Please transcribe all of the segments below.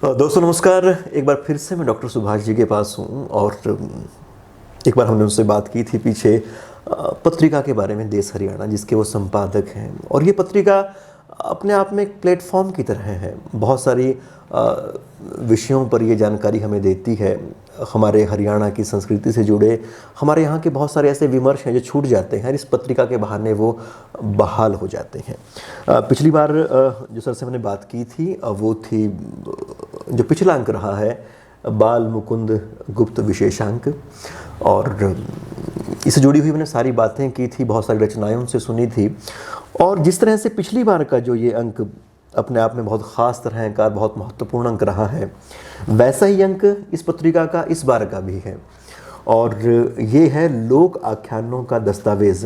दोस्तों नमस्कार। एक बार फिर से मैं डॉक्टर सुभाष जी के पास हूँ और एक बार हमने उनसे बात की थी पीछे पत्रिका के बारे में, देश हरियाणा, जिसके वो संपादक हैं। और ये पत्रिका अपने आप में एक प्लेटफॉर्म की तरह है। बहुत सारी विषयों पर ये जानकारी हमें देती है। हमारे हरियाणा की संस्कृति से जुड़े हमारे यहाँ के बहुत सारे ऐसे विमर्श हैं जो छूट जाते हैं और इस पत्रिका के बहाने वो बहाल हो जाते हैं। पिछली बार जो सर से मैंने बात की थी वो थी, जो पिछला अंक रहा है, बाल मुकुंद गुप्त विशेषांक। और इससे जुड़ी हुई मैंने सारी बातें की थी, बहुत सारी रचनाएं उनसे सुनी थी। और जिस तरह से पिछली बार का जो ये अंक अपने आप में बहुत ख़ास तरह का, बहुत महत्वपूर्ण अंक रहा है, वैसा ही अंक इस पत्रिका का इस बार का भी है। और ये है लोक आख्यानों का दस्तावेज़।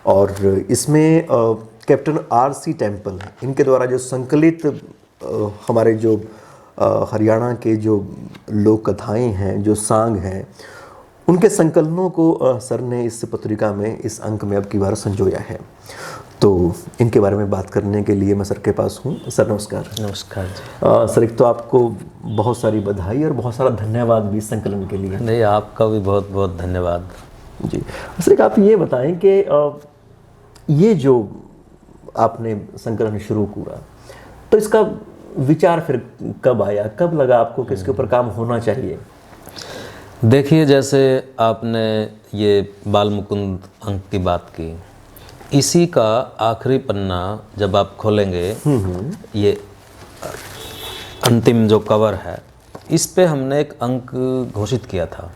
और इसमें कैप्टन R.C. टेम्पल, इनके द्वारा जो संकलित हमारे जो हरियाणा के जो लोक कथाएँ हैं, जो सांग हैं, उनके संकलनों को सर ने इस पत्रिका में, इस अंक में अब की बार संजोया है। तो इनके बारे में बात करने के लिए मैं सर के पास हूँ। सर नमस्कार। नमस्कार जी। सर, एक तो आपको बहुत सारी बधाई और बहुत सारा धन्यवाद भी संकलन के लिए। नहीं, आपका भी बहुत बहुत धन्यवाद जी। सर, एक आप ये बताएं कि ये जो आपने संकलन शुरू किया, तो इसका विचार फिर कब आया, कब लगा आपको कि इसके ऊपर काम होना चाहिए? देखिए, जैसे आपने ये बाल मुकुंद अंक की बात की, इसी का आखिरी पन्ना जब आप खोलेंगे, ये अंतिम जो कवर है, इस पे हमने एक अंक घोषित किया था,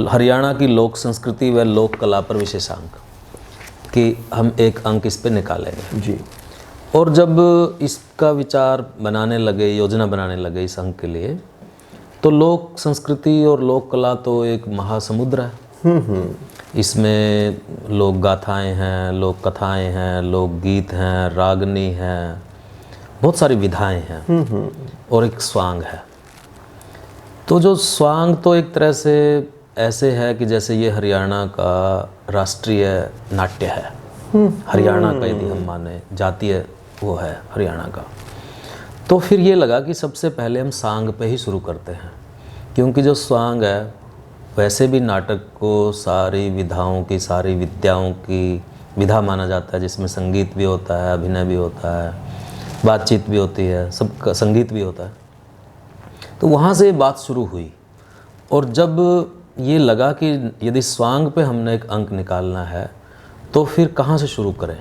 हरियाणा की लोक संस्कृति व लोक कला पर विशेषांक, कि हम एक अंक इस पे निकालेंगे जी। और जब इसका विचार बनाने लगे, योजना बनाने लगे इस अंक के लिए, तो लोक संस्कृति और लोक कला तो एक महासमुद्र है। इसमें लोक गाथाएं हैं, लोक कथाएं हैं, लोक गीत हैं, रागनी हैं, बहुत सारी विधाएं हैं और एक स्वांग है। तो जो स्वांग तो एक तरह से ऐसे है कि जैसे ये हरियाणा का राष्ट्रीय नाट्य है। हरियाणा का यदि हम माने, जातीय वो है हरियाणा का। तो फिर ये लगा कि सबसे पहले हम सांग पे ही शुरू करते हैं, क्योंकि जो स्वांग है वैसे भी नाटक को सारी विधाओं की, सारी विद्याओं की विधा माना जाता है, जिसमें संगीत भी होता है, अभिनय भी होता है, बातचीत भी होती है, सबका संगीत भी होता है। तो वहाँ से बात शुरू हुई। और जब ये लगा कि यदि स्वांग पे हमने एक अंक निकालना है तो फिर कहाँ से शुरू करें,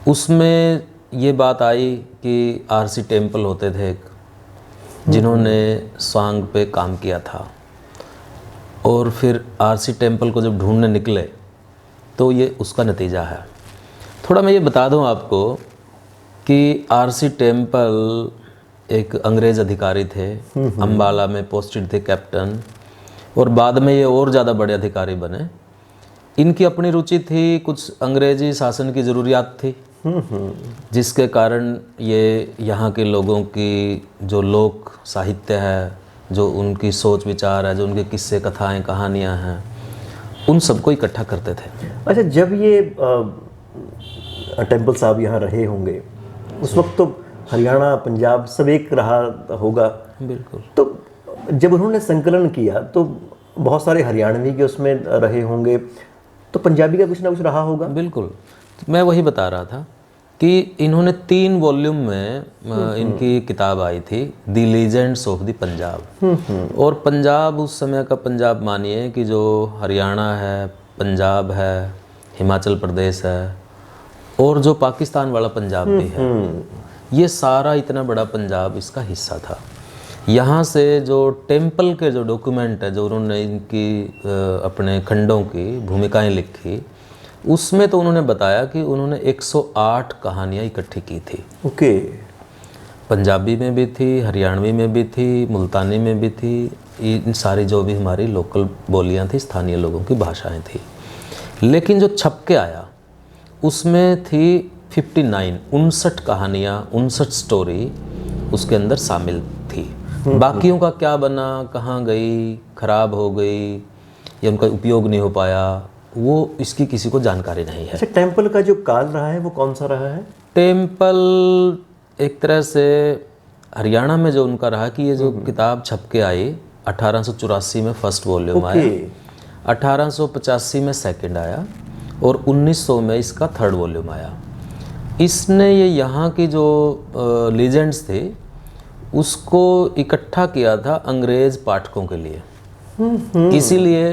उसमें ये बात आई कि R.C. टेम्पल होते थे एक, जिन्होंने स्वांग पे काम किया था। और फिर R.C. टेम्पल को जब ढूंढने निकले तो ये उसका नतीजा है। थोड़ा मैं ये बता दूं आपको कि R.C. टेम्पल एक अंग्रेज़ अधिकारी थे, अम्बाला में पोस्टेड थे कैप्टन, और बाद में ये और ज़्यादा बड़े अधिकारी बने। इनकी अपनी रुचि थी, कुछ अंग्रेज़ी शासन की ज़रूरियात थी, जिसके कारण ये यहाँ के लोगों की जो लोक साहित्य है, जो उनकी सोच विचार है, जो उनके किस्से कथाएं कहानियाँ हैं, उन सबको इकट्ठा करते थे। अच्छा, जब ये टेम्पल साहब यहाँ रहे होंगे, उस वक्त तो हरियाणा पंजाब सब एक रहा होगा। बिल्कुल। तो जब उन्होंने संकलन किया तो बहुत सारे हरियाणवी के उसमें रहे होंगे, तो पंजाबी का कुछ ना कुछ रहा होगा। बिल्कुल, मैं वही बता रहा था कि इन्होंने 3 वॉल्यूम में इनकी किताब आई थी, the legends of the Punjab. और पंजाब उस समय का पंजाब मानिए कि जो हरियाणा है, पंजाब है, हिमाचल प्रदेश है और जो पाकिस्तान वाला पंजाब भी है, ये सारा इतना बड़ा पंजाब इसका हिस्सा था। यहाँ से जो टेम्पल के जो डॉक्यूमेंट है, जो उन्होंने इनकी अपने खंडों की भूमिकाएं लिखी, उसमें तो उन्होंने बताया कि उन्होंने 108 कहानियाँ इकट्ठी की थी। ओके। पंजाबी में भी थी, हरियाणवी में भी थी, मुल्तानी में भी थी, इन सारी जो भी हमारी लोकल बोलियाँ थी, स्थानीय लोगों की भाषाएं थी। लेकिन जो छप के आया उसमें थी 59 कहानियाँ, 59 स्टोरी उसके अंदर शामिल थी। बाकियों का क्या बना, कहाँ गई, खराब हो गई या उनका उपयोग नहीं हो पाया, वो इसकी किसी को जानकारी नहीं है। अच्छा, टेम्पल का जो काल रहा है वो कौन सा रहा है? टेम्पल एक तरह से हरियाणा में जो उनका रहा कि ये जो किताब छप के आई 1884 में फर्स्ट वॉल्यूम आया, 1885 में सेकंड आया और 1900 में इसका थर्ड वॉल्यूम आया। इसने ये यहाँ की जो लीजेंड्स थे उसको इकट्ठा किया था अंग्रेज पाठकों के लिए। इसीलिए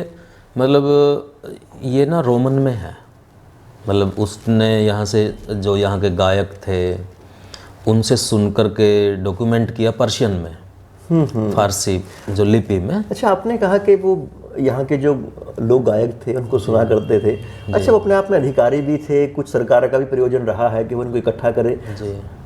मतलब ये ना रोमन में है, मतलब उसने यहाँ से जो यहाँ के गायक थे उनसे सुन कर के डॉक्यूमेंट किया पर्शियन में, फारसी जो लिपि में। अच्छा, आपने कहा कि वो यहाँ के जो लोग गायक थे उनको सुना करते थे। अच्छा, वो अपने आप में अधिकारी भी थे, कुछ सरकार का भी प्रयोजन रहा है कि वो उनको इकट्ठा करे।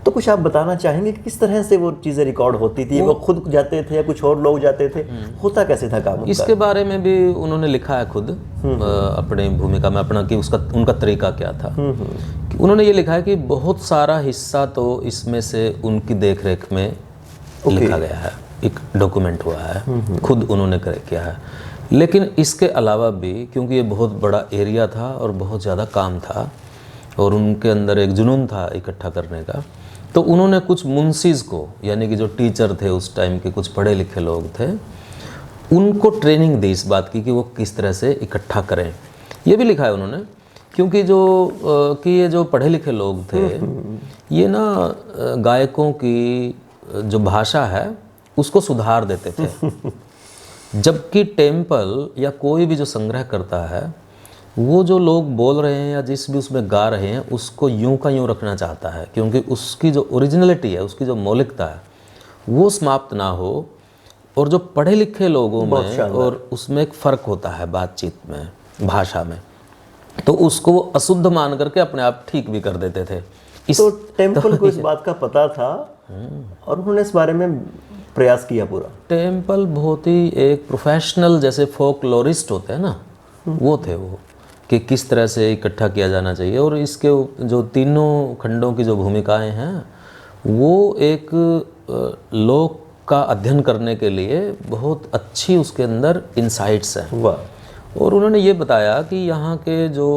तो कुछ आप बताना चाहेंगे कि किस तरह से वो चीज़ें रिकॉर्ड होती थी? वो खुद जाते थे या कुछ और लोग जाते थे? होता कैसे था काम? इसके बारे में भी उन्होंने लिखा है खुद अपनी भूमिका में अपना कि उसका उनका तरीका क्या था। कि उन्होंने ये लिखा है कि बहुत सारा हिस्सा तो इसमें से उनकी देखरेख में लिखा गया है, एक डॉक्यूमेंट हुआ है, खुद उन्होंने किया है। लेकिन इसके अलावा भी क्योंकि ये बहुत बड़ा एरिया था और बहुत ज़्यादा काम था और उनके अंदर एक जुनून था इकट्ठा करने का, तो उन्होंने कुछ मुंशीज़ को, यानी कि जो टीचर थे उस टाइम के कुछ पढ़े लिखे लोग थे, उनको ट्रेनिंग दी इस बात की कि वो किस तरह से इकट्ठा करें। ये भी लिखा है उन्होंने, क्योंकि जो कि ये जो पढ़े लिखे लोग थे ये ना गायकों की जो भाषा है उसको सुधार देते थे। जबकि टेम्पल या कोई भी जो संग्रह करता है वो जो लोग बोल रहे हैं या जिस भी उसमें गा रहे हैं उसको यूं का यूं रखना चाहता है, क्योंकि उसकी जो ओरिजिनलिटी है, उसकी जो मौलिकता है वो समाप्त ना हो। और जो पढ़े लिखे लोगों में और उसमें एक फ़र्क होता है बातचीत में, भाषा में, तो उसको वो अशुद्ध मान करके अपने आप ठीक भी कर देते थे। तो टेम्पल को इस बात का पता था और उन्होंने इस बारे में प्रयास किया पूरा। टेम्पल बहुत ही एक प्रोफेशनल, जैसे फोकलोरिस्ट होते हैं ना, वो थे वो, कि किस तरह से इकट्ठा किया जाना चाहिए। और इसके जो तीनों खंडों की जो भूमिकाएं हैं वो एक लोक का अध्ययन करने के लिए बहुत अच्छी उसके अंदर इंसाइट्स हैं। वाह। और उन्होंने ये बताया कि यहाँ के जो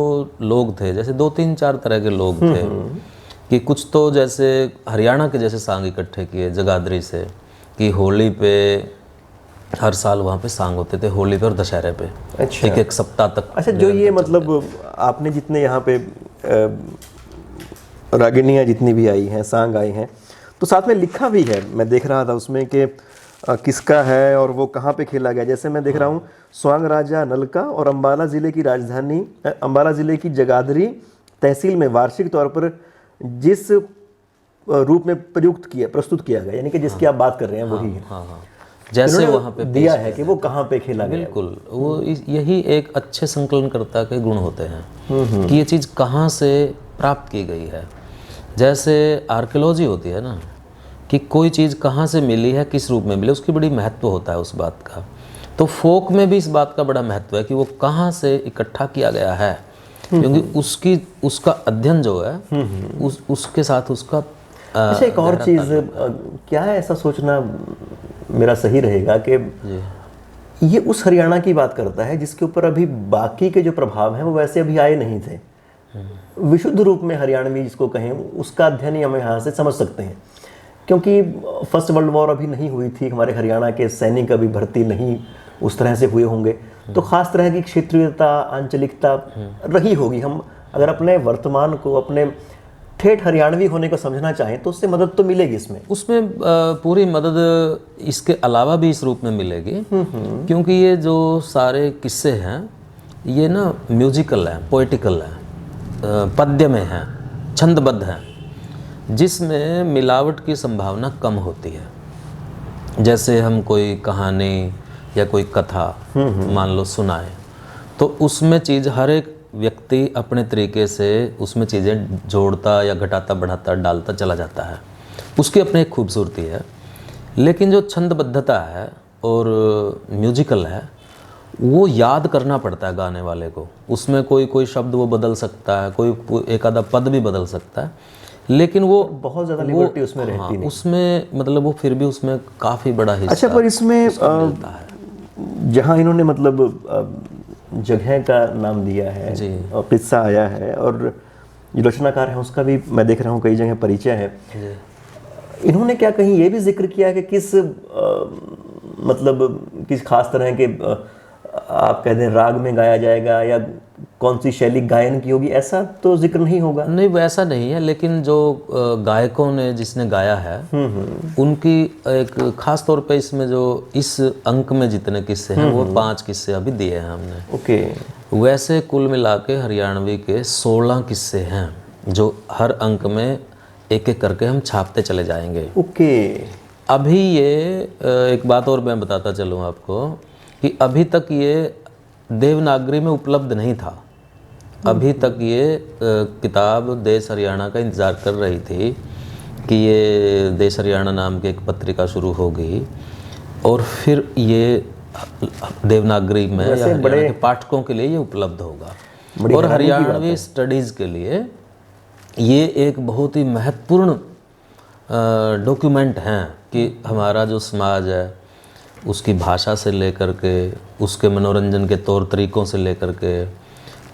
लोग थे, जैसे 2-3-4 तरह के लोग थे, कि कुछ तो जैसे हरियाणा के जैसे सांग इकट्ठे किए जगाधरी से, कि होली पे हर साल वहाँ पे सांग होते थे, होली पे और दशहरे पे। अच्छा। एक सप्ताह तक। अच्छा, जो ये मतलब आपने जितने यहाँ पे रागिनियाँ जितनी भी आई हैं, सांग आई हैं, तो साथ में लिखा भी है, मैं देख रहा था उसमें कि किसका है और वो कहाँ पे खेला गया। जैसे मैं देख रहा हूँ स्वांग राजा नलका और अम्बाला ज़िले की राजधानी, अम्बाला ज़िले की जगाधरी तहसील में वार्षिक तौर पर जिस रूप में प्रस्तुत किया गया, यानी कि जिसकी आप बात कर रहे हैं वही है। हाँ, जैसे वहाँ पे दिया है कि वो कहाँ पे खेला गया। बिल्कुल, वो यही एक अच्छे संकलनकर्ता के गुण होते हैं कि ये चीज़ कहाँ से प्राप्त की गई है। जैसे आर्कियोलॉजी होती है ना, कि कोई चीज़ कहाँ से मिली है, किस रूप में मिली, उसकी बड़ी महत्व होता है उस बात का। तो फोक में भी इस बात का बड़ा महत्व है कि वो कहाँ से इकट्ठा किया गया है, क्योंकि उसका अध्ययन जो है उसके साथ उसका अच्छा, एक और चीज़ क्या है, ऐसा सोचना मेरा सही रहेगा कि ये उस हरियाणा की बात करता है जिसके ऊपर अभी बाकी के जो प्रभाव हैं वो वैसे अभी आए नहीं थे। विशुद्ध रूप में हरियाणवी जिसको कहें, उसका अध्ययन ही हम यहाँ से समझ सकते हैं, क्योंकि फर्स्ट वर्ल्ड वॉर अभी नहीं हुई थी, हमारे हरियाणा के सैनिक अभी भर्ती नहीं उस तरह से हुए होंगे, तो खास तरह की क्षेत्रीयता, आंचलिकता रही होगी। हम अगर अपने वर्तमान को, अपने ठेठ हरियाणवी होने को समझना चाहें तो उससे मदद तो मिलेगी उसमें पूरी मदद इसके अलावा भी इस रूप में मिलेगी, क्योंकि ये जो सारे किस्से हैं ये ना म्यूजिकल हैं, पोइटिकल हैं, पद्य में हैं, छंदबद्ध हैं, जिसमें मिलावट की संभावना कम होती है। जैसे हम कोई कहानी या कोई कथा मान लो सुनाए, तो उसमें चीज़ हर एक व्यक्ति अपने तरीके से उसमें चीज़ें जोड़ता या घटाता बढ़ाता डालता चला जाता है, उसकी अपनी एक खूबसूरती है। लेकिन जो छंदबद्धता है और म्यूजिकल है वो याद करना पड़ता है गाने वाले को। उसमें कोई शब्द वो बदल सकता है, कोई एक आधा पद भी बदल सकता है, लेकिन वो बहुत ज़्यादा लिबर्टी उसमें रहती नहीं। उसमें मतलब वो फिर भी उसमें काफ़ी बड़ा हिस्सा। अच्छा, पर इसमें जहाँ इन्होंने मतलब जगह का नाम दिया है और किस्सा आया है और जो रचनाकार है उसका भी मैं देख रहा हूँ कई जगह परिचय है, इन्होंने क्या कहीं ये भी जिक्र किया कि किस मतलब किस खास तरह के आप कहते हैं राग में गाया जाएगा या कौन सी शैली गायन की होगी, ऐसा तो जिक्र नहीं होगा? नहीं, वैसा नहीं है, लेकिन जो गायकों ने जिसने गाया है उनकी एक खास तौर पे इसमें जो इस अंक में जितने किस्से हैं वो 5 किस्से अभी दिए हैं हमने। ओके। वैसे कुल मिला के हरियाणवी के 16 किस्से हैं जो हर अंक में एक एक करके हम छापते चले जाएंगे। ओके। अभी ये एक बात और मैं बताता चलूँ आपको कि अभी तक ये देवनागरी में उपलब्ध नहीं था। अभी तक ये किताब देश हरियाणा का इंतज़ार कर रही थी कि ये देश हरियाणा नाम की एक पत्रिका शुरू होगी और फिर ये देवनागरी में या हरियाणा के पाठकों के लिए ये उपलब्ध होगा। और हरियाणवी स्टडीज़ के लिए ये एक बहुत ही महत्वपूर्ण डॉक्यूमेंट हैं कि हमारा जो समाज है उसकी भाषा से लेकर के, उसके मनोरंजन के तौर तरीक़ों से लेकर के,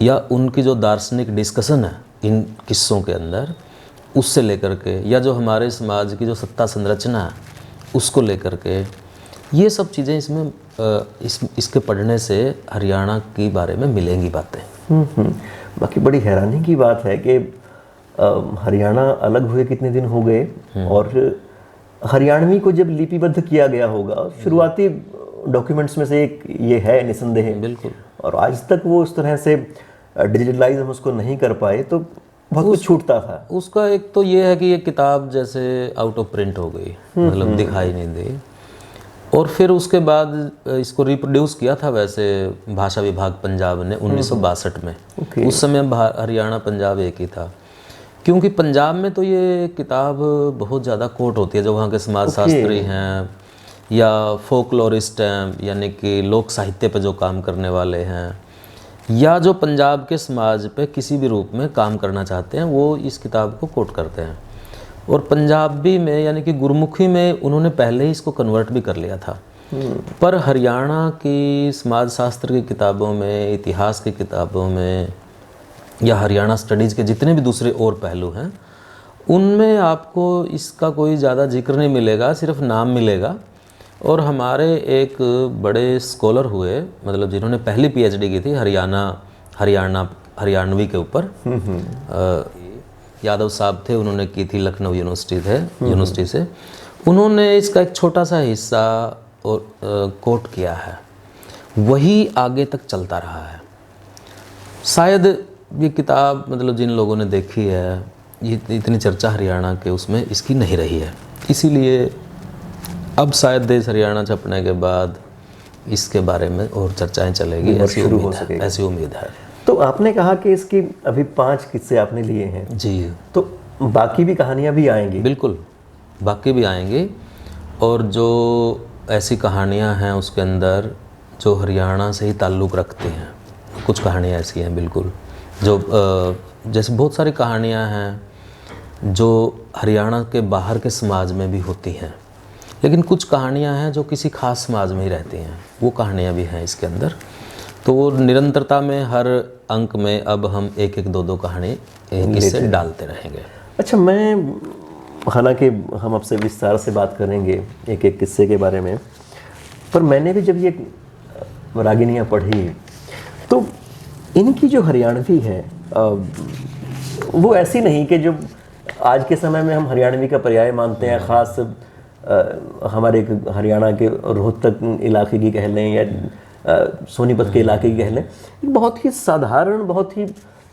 या उनकी जो दार्शनिक डिस्कशन है इन किस्सों के अंदर उससे लेकर के, या जो हमारे समाज की जो सत्ता संरचना है उसको लेकर के, ये सब चीज़ें इसमें इसके पढ़ने से हरियाणा के बारे में मिलेंगी बातें। बाकी बड़ी हैरानी की बात है कि हरियाणा अलग हुए कितने दिन हो गए और हरियाणवी को जब लिपिबद्ध किया गया होगा, शुरुआती डॉक्यूमेंट्स में से एक ये है निसंदेह। बिल्कुल। और आज तक वो उस तरह से डिजिटलाइज हम उसको नहीं कर पाए, तो बहुत कुछ छूटता था। उसका एक तो ये है कि ये किताब जैसे आउट ऑफ प्रिंट हो गई, मतलब दिखाई नहीं दी। और फिर उसके बाद इसको रिप्रोड्यूस किया था वैसे भाषा विभाग पंजाब ने 1962 में। उस समय हरियाणा पंजाब एक ही था, क्योंकि पंजाब में तो ये किताब बहुत ज़्यादा कोट होती है। जो वहाँ के समाजशास्त्री हैं या फोकलोरिस्ट हैं, यानी कि लोक साहित्य पे जो काम करने वाले हैं, या जो पंजाब के समाज पे किसी भी रूप में काम करना चाहते हैं, वो इस किताब को कोट करते हैं। और पंजाबी में यानी कि गुरमुखी में उन्होंने पहले ही इसको कन्वर्ट भी कर लिया था। पर हरियाणा की समाजशास्त्र की किताबों में, इतिहास की किताबों में, या हरियाणा स्टडीज़ के जितने भी दूसरे और पहलू हैं उनमें आपको इसका कोई ज़्यादा जिक्र नहीं मिलेगा, सिर्फ नाम मिलेगा। और हमारे एक बड़े स्कॉलर हुए, मतलब जिन्होंने पहली पीएचडी की थी हरियाणवी के ऊपर, यादव साहब थे, उन्होंने की थी लखनऊ यूनिवर्सिटी से। उन्होंने इसका एक छोटा सा हिस्सा और कोट किया है, वही आगे तक चलता रहा है। शायद ये किताब मतलब जिन लोगों ने देखी है, ये इतनी चर्चा हरियाणा के उसमें इसकी नहीं रही है, इसीलिए अब शायद देश हरियाणा छपने के बाद इसके बारे में और चर्चाएं चलेगी, ऐसी उम्मीद है। तो आपने कहा कि इसकी अभी 5 किस्से आपने लिए हैं जी, तो बाकी भी कहानियाँ भी आएंगी? बिल्कुल, बाकी भी आएंगी। और जो ऐसी कहानियाँ हैं उसके अंदर जो हरियाणा से ही ताल्लुक़ रखती हैं, कुछ कहानियाँ ऐसी हैं बिल्कुल जो जैसे बहुत सारी कहानियाँ हैं जो हरियाणा के बाहर के समाज में भी होती हैं, लेकिन कुछ कहानियाँ हैं जो किसी खास समाज में ही रहती हैं, वो कहानियाँ भी हैं इसके अंदर। तो वो निरंतरता में हर अंक में अब हम एक एक दो कहानी किस्से डालते रहेंगे। अच्छा, मैं हालांकि हम आपसे विस्तार से बात करेंगे एक एक किस्से के बारे में, पर मैंने भी जब ये रागिनियाँ पढ़ी तो इनकी जो हरियाणवी है वो ऐसी नहीं कि जो आज के समय में हम हरियाणवी का पर्याय मानते हैं, ख़ास हमारे हरियाणा के रोहतक इलाके की कह लें या सोनीपत के इलाके की कह लें, बहुत ही साधारण, बहुत ही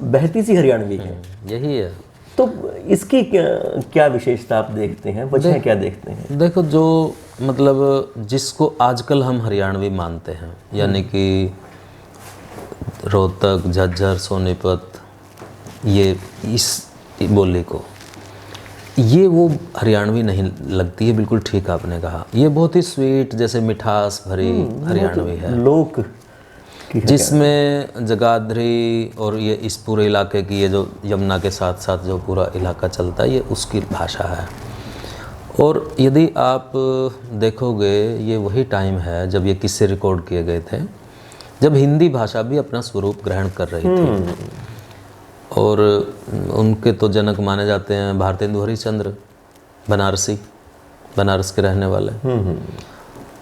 बहती सी हरियाणवी है। यही है। तो इसकी क्या विशेषता आप देखते हैं, वजह क्या देखते हैं? देखो, जो मतलब जिसको आजकल हम हरियाणवी मानते हैं, यानी कि रोहतक, झज्जर, सोनीपत, ये इस बोली को, ये वो हरियाणवी नहीं लगती है। बिल्कुल ठीक आपने कहा, ये बहुत ही स्वीट, जैसे मिठास भरी हरियाणवी है, लोक जिसमें जगाधरी और ये इस पूरे इलाके की, ये जो यमुना के साथ साथ जो पूरा इलाका चलता है, ये उसकी भाषा है। और यदि आप देखोगे, ये वही टाइम है जब ये किस्से रिकॉर्ड किए गए थे, जब हिंदी भाषा भी अपना स्वरूप ग्रहण कर रही थी। और उनके तो जनक माने जाते हैं भारतेंदु हरिश्चंद्र बनारसी, बनारस के रहने वाले।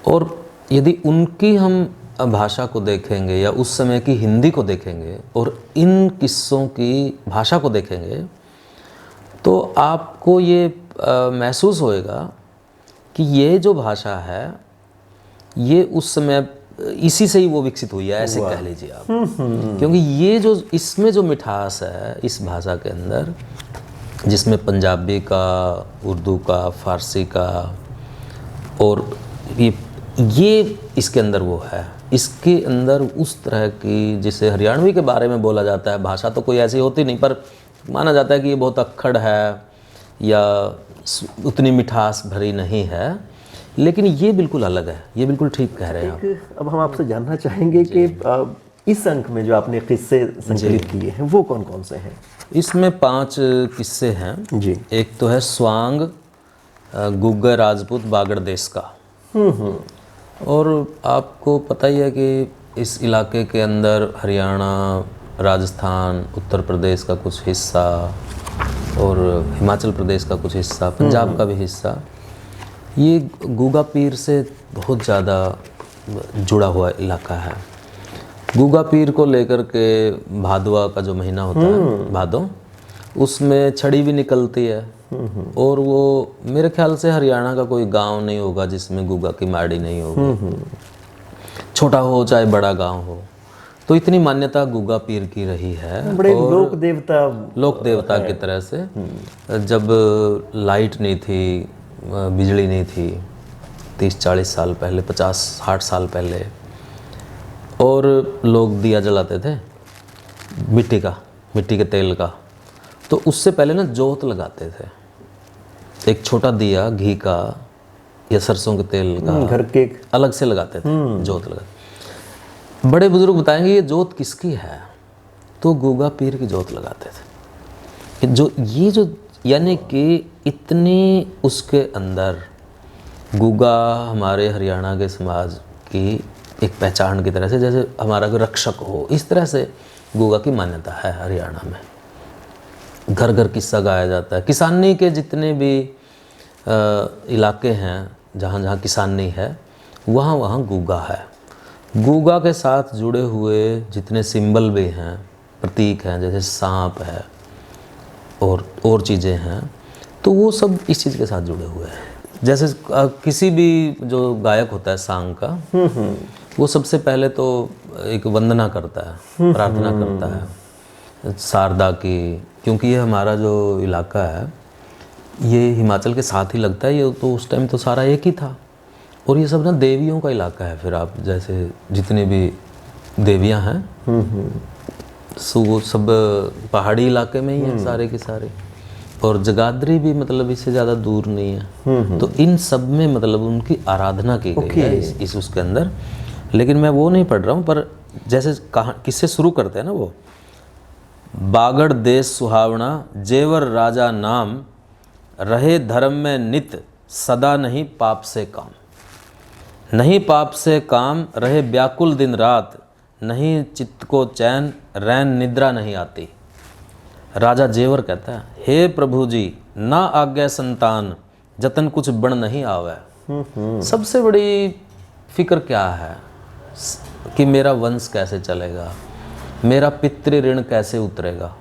और यदि उनकी हम भाषा को देखेंगे या उस समय की हिंदी को देखेंगे और इन किस्सों की भाषा को देखेंगे तो आपको ये महसूस होएगा कि ये जो भाषा है ये उस समय इसी से ही वो विकसित हुई है, ऐसे कह लीजिए आप। क्योंकि ये जो इसमें जो मिठास है इस भाषा के अंदर, जिसमें पंजाबी का, उर्दू का, फारसी का और ये इसके अंदर वो है, इसके अंदर उस तरह की, जिसे हरियाणवी के बारे में बोला जाता है, भाषा तो कोई ऐसी होती नहीं पर माना जाता है कि ये बहुत अक्खड़ है या उतनी मिठास भरी नहीं है, लेकिन ये बिल्कुल अलग है, ये बिल्कुल ठीक कह रहे हैं आप। अब हम आपसे जानना चाहेंगे कि इस अंक में जो आपने किस्से संकलित किए हैं वो कौन कौन से हैं? इसमें 5 किस्से हैं जी। एक तो है स्वांग गुग्गर राजपूत बागड़ देश का। और आपको पता ही है कि इस इलाके के अंदर हरियाणा, राजस्थान, उत्तर प्रदेश का कुछ हिस्सा और हिमाचल प्रदेश का कुछ हिस्सा, पंजाब का भी हिस्सा, ये गुगा पीर से बहुत ज़्यादा जुड़ा हुआ इलाका है। गुगा पीर को लेकर के भादवा का जो महीना होता है, भादो, उसमें छड़ी भी निकलती है। और वो मेरे ख्याल से हरियाणा का कोई गांव नहीं होगा जिसमें गुगा की माड़ी नहीं होगी, छोटा हो चाहे बड़ा गांव हो। तो इतनी मान्यता गुगा पीर की रही है। बड़े और लोक देवता की तरह से जब लाइट नहीं थी, बिजली नहीं थी 30-40 साल पहले, 50-60 साल पहले, और लोग दिया जलाते थे मिट्टी के तेल का, तो उससे पहले ना जोत लगाते थे, एक छोटा दिया घी का या सरसों के तेल का घर के अलग से लगाते थे, जोत लगाते। बड़े बुजुर्ग बताएंगे ये जोत किसकी है, तो गुगा पीर की जोत लगाते थे। ये जो यानी कि इतनी उसके अंदर गुगा हमारे हरियाणा के समाज की एक पहचान की तरह से, जैसे हमारा कोई रक्षक हो, इस तरह से गुगा की मान्यता है हरियाणा में। घर घर किस्सा गाया जाता है। किसानी के जितने भी इलाके हैं जहाँ जहाँ किसानी है, वहाँ वहाँ गुगा है। गुगा के साथ जुड़े हुए जितने सिंबल भी हैं, प्रतीक हैं, जैसे सांप है और चीज़ें हैं, तो वो सब इस चीज़ के साथ जुड़े हुए हैं। जैसे किसी भी जो गायक होता है सांग का, वो सबसे पहले तो एक वंदना करता है, प्रार्थना करता है शारदा की, क्योंकि ये हमारा जो इलाका है ये हिमाचल के साथ ही लगता है। ये तो उस टाइम तो सारा एक ही था, और ये सब ना देवियों का इलाका है। फिर आप जैसे जितने भी देवियां हैं सो वो सब पहाड़ी इलाके में ही हैं सारे के सारे, और जगाधरी भी मतलब इससे ज़्यादा दूर नहीं है। तो इन सब में मतलब उनकी आराधना की गई है इस उसके अंदर। लेकिन मैं वो नहीं पढ़ रहा हूँ, पर जैसे किससे शुरू करते हैं ना, वो बागड़ देश सुहावना, जेवर राजा नाम, रहे धर्म में नित, सदा नहीं पाप से काम। नहीं पाप से काम, रहे व्याकुल दिन रात, नहीं चित्त को चैन, रैन निद्रा नहीं आती। राजा जेवर कहता है, हे प्रभु जी, ना आज्ञा संतान, जतन कुछ बण नहीं आवे। सबसे बड़ी फिक्र क्या है कि मेरा वंश कैसे चलेगा, मेरा पितृ ऋण कैसे उतरेगा।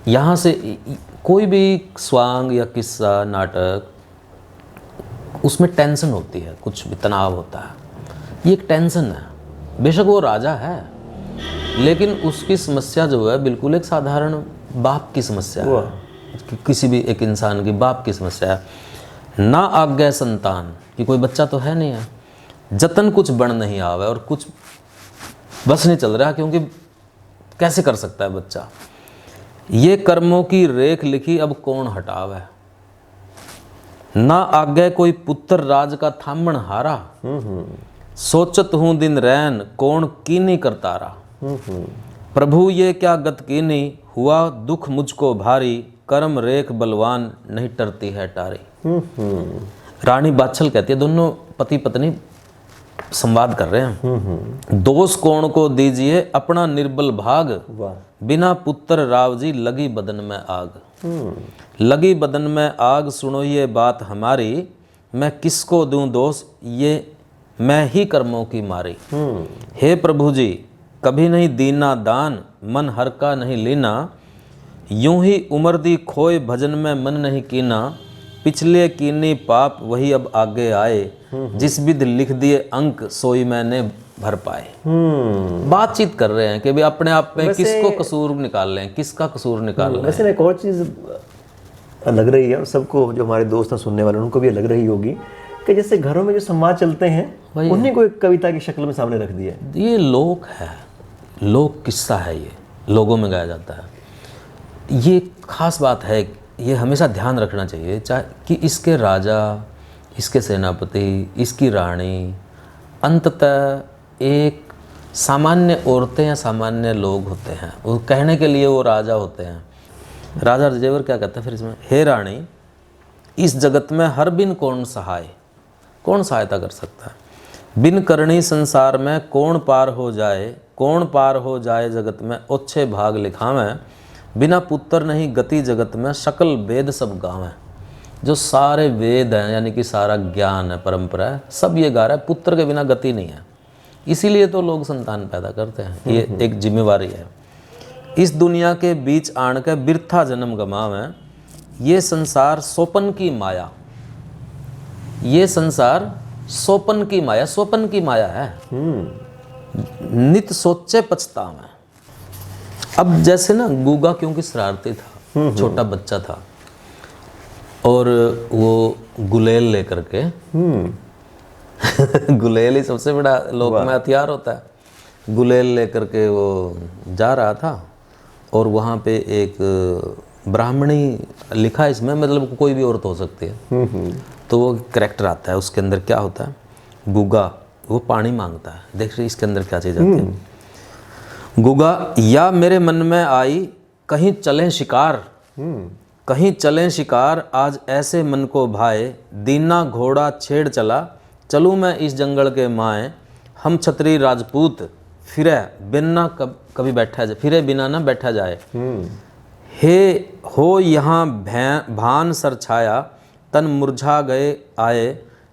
यहाँ से कोई भी स्वांग या किस्सा, नाटक, उसमें टेंशन होती है, कुछ भी तनाव होता है, ये एक टेंशन है। बेशक वो राजा है, लेकिन उसकी समस्या जो है बिल्कुल एक साधारण बाप की समस्या है, किसी भी एक इंसान की बाप की समस्या है। ना आज्ञा संतान, कि कोई बच्चा तो है नहीं है, जतन कुछ बन नहीं आवे, और कुछ बस नहीं चल रहा, क्योंकि कैसे कर सकता है बच्चा। ये कर्मों की रेख लिखी, अब कौन हटावे। ना आगे कोई पुत्र राज का थामण हारा, सोचत हूँ दिन रैन, कौन कीनी करतारा। प्रभु ये क्या गत कीनी, हुआ दुख मुझको भारी, कर्म रेख बलवान, नहीं टरती है टारी। रानी बादशाह कहती है, दोनों पति पत्नी संवाद कर रहे हैं। दोष कौन को दीजिए अपना निर्बल भाग, बिना पुत्र राव जी लगी बदन में आग। लगी बदन में आग, सुनो ये बात हमारी, मैं किसको दूं दोष, ये मैं ही कर्मों की मारी। हे प्रभु जी कभी नहीं दीना दान, मन हर का नहीं लीना, यूं ही उम्र दी खोए भजन में मन नहीं कीना, पिछले कीनी पाप वही अब आगे आए, जिस विध लिख दिए अंक सोई मैंने भर पाए। बातचीत कर रहे हैं कि भी अपने आप में किसको कसूर निकाल लें, किसका कसूर निकाल लें। वैसे एक और चीज़ लग रही है, और सबको जो हमारे दोस्त हैं सुनने वाले उनको भी लग रही होगी कि जैसे घरों में जो संवाद चलते हैं उन्हीं को एक कविता की शक्ल में सामने रख दिया है। ये लोक है, लोक किस्सा है, ये लोगों में गाया जाता है। ये खास बात है, ये हमेशा ध्यान रखना चाहिए चाहे कि इसके राजा, इसके सेनापति, इसकी रानी अंततः एक सामान्य औरतें या सामान्य लोग होते हैं। वो कहने के लिए वो राजा होते हैं। राजा रजेवर क्या कहते हैं फिर इसमें, हे रानी इस जगत में हर बिन कौन सहाय, कौन सहायता कर सकता है, बिन करणी संसार में कौन पार हो जाए, कौन पार हो जाए जगत में ओछे भाग लिखावें, बिना पुत्र नहीं गति जगत में शकल वेद सब गावें। जो सारे वेद हैं यानी कि सारा ज्ञान है, परंपरा है, सब ये गा रहा है, पुत्र के बिना गति नहीं है। इसीलिए तो लोग संतान पैदा करते हैं, ये एक जिम्मेवारी है। इस दुनिया के बीच आन के बिरथा जन्म गमावें, ये संसार सोपन की माया, ये संसार सोपन की माया, स्वपन की माया है, नित सोचे पछतावें। अब जैसे ना गूगा क्योंकि शरारती था, छोटा बच्चा था, और वो गुलेल लेकर के गुलेल ही सबसे बड़ा लोक में हथियार होता है। गुलेल लेकर के वो जा रहा था और वहाँ पे एक ब्राह्मणी लिखा इसमें, मतलब कोई भी औरत हो सकती है। तो वो कैरेक्टर आता है, उसके अंदर क्या होता है, गुगा वो पानी मांगता है। देख रही इसके अंदर क्या चीज़ आती है। गुगा या मेरे मन में आई कहीं चलें शिकार, कहीं चलें शिकार, आज ऐसे मन को भाए, दीना घोड़ा छेड़ चला, चलूँ मैं इस जंगल के माए, हम छतरी राजपूत फिरे बिना कभी बैठा जाए, फिरे बिना ना बैठा जाए। हे हो यहाँ भान सर छाया, तन मुरझा गए आए,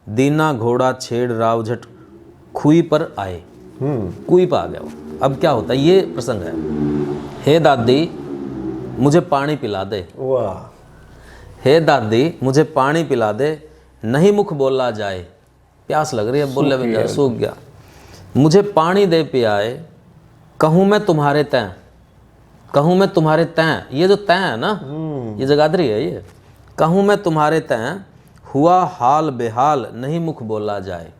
दीना घोड़ा छेड़ रावझट खुई पर आए। कुई पर आ गया वो। अब क्या होता है, ये प्रसंग है। हे दादी मुझे पानी पिला दे, वाह, हे दादी मुझे पानी पिला दे, नहीं मुख बोला जाए, प्यास लग रही है, बोले बन जाए, सूख गया, मुझे पानी दे पियाए, कहूँ मैं तुम्हारे तैं, कहूँ मैं तुम्हारे तैं, ये जो तैं है ना, ये जगाधरी है ये, कहूँ मैं तुम्हारे तैं, हुआ हाल बेहाल, नहीं मुख बोला जाए।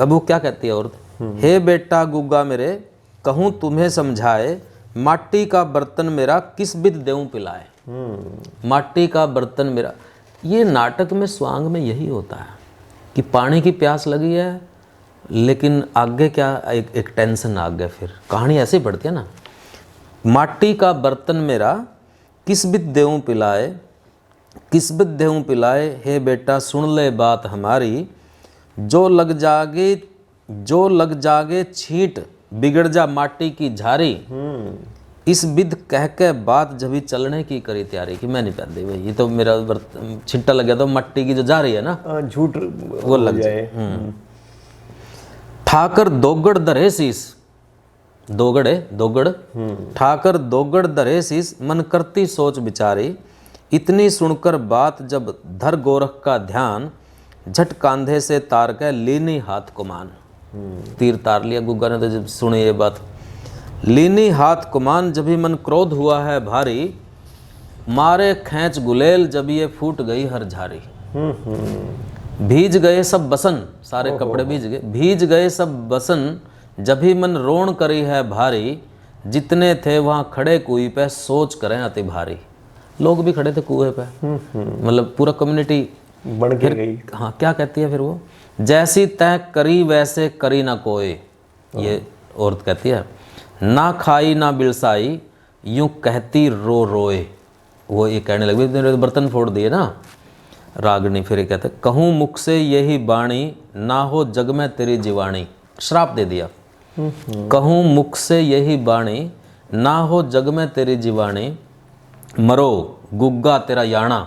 अब वो क्या कहती है औरत, हे बेटा गुग्गा मेरे, कहूँ तुम्हें समझाए, माटी का बर्तन मेरा किस बिद देऊं पिलाए। माटी का बर्तन मेरा, ये नाटक में स्वांग में यही होता है कि पानी की प्यास लगी है, लेकिन आगे क्या, एक टेंशन आ गया। फिर कहानी ऐसे ही पड़ती है ना, माटी का बर्तन मेरा किस बिद देऊं पिलाए, किस बिद देऊं पिलाए, हे बेटा सुन ले बात हमारी, जो लग जागे छींट, बिगड़ जा माटी की झारी, इस विध कह के बात जब ही चलने की करी तैयारी कि मैं नहीं पहनती भाई, ये तो मेरा छिट्टा लग गया, तो मट्टी की जो जा रही है ना झूठ वो लग जाए। ठाकर दोगड़ दरे शीस, दोगड़ है दोगड़, ठाकर दोगड़ दरे शीस, मन करती सोच बिचारी, इतनी सुनकर बात जब धर गोरख का ध्यान, झट कांधे से तार के लीनी हाथ कुमान। तीर तार लिया गुग्गा ने तो जब सुनी ये बात, लीनी हाथ कुमान, जब ही मन क्रोध हुआ है भारी, मारे खैंच गुलेल, जब ये फूट गई हर झारी। भीज गए सब बसन, सारे कपड़े भीज गए सब बसन, जब ही मन रोण करी है भारी, जितने थे वहाँ खड़े कुएं पे, सोच करें अति भारी। लोग भी खड़े थे कुएं पे, मतलब पूरा कम्युनिटी बन के गई। हाँ, क्या कहती है फिर वो, जैसी तय करी वैसे करी ना कोई, ये औरत कहती है, ना खाई ना बिलसाई, यूं कहती रो रोए। वो ये कहने लगी, मेरे बर्तन फोड़ दिए ना रागनी। फिर ये कहते, कहूँ मुख से यही बाणी, ना हो जग में तेरी जीवाणी। श्राप दे दिया, कहूँ मुख से यही बाणी, ना हो जग में तेरी जीवाणी, मरो गुग्गा तेरा याना।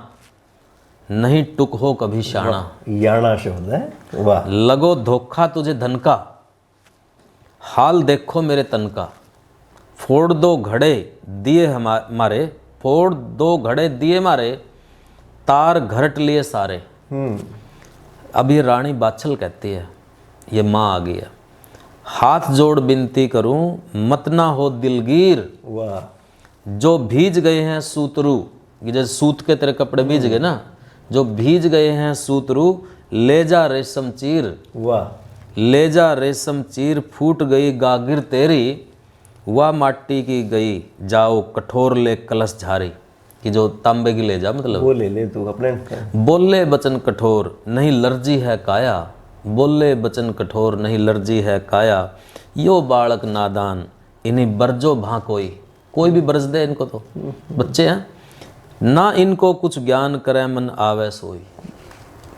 नहीं टुक हो कभी शाना। याना शब्द है, वाह। लगो धोखा तुझे धन का, हाल देखो मेरे तन का। फोड़ दो घड़े दिए हमारे, फोड़ दो घड़े दिए मारे, तार घरट लिए सारे। अब ये रानी बाछल कहती है, ये माँ आ गई है, हाथ जोड़ विनती करूं मत ना हो दिलगीर। वाह। जो भीज गए हैं सूतरू, ये जैसे सूत के तेरे कपड़े भीज गए ना, जो भीज गए हैं सूतरू, ले जा रेशम चीर। वाह। ले जा रेशम चीर, फूट गई गागिर तेरी, वह माटी की गई जाओ कठोर ले कलश झारी। कि जो तांबे की ले जा, मतलब वो ले तू अपने। बोले बचन कठोर नहीं लर्जी है काया, बोले बचन कठोर नहीं लर्जी है काया। यो बालक नादान इन्हीं बरजो भा कोई भी बरस दे इनको, तो बच्चे हैं ना, इनको कुछ ज्ञान करे मन आवे सोई।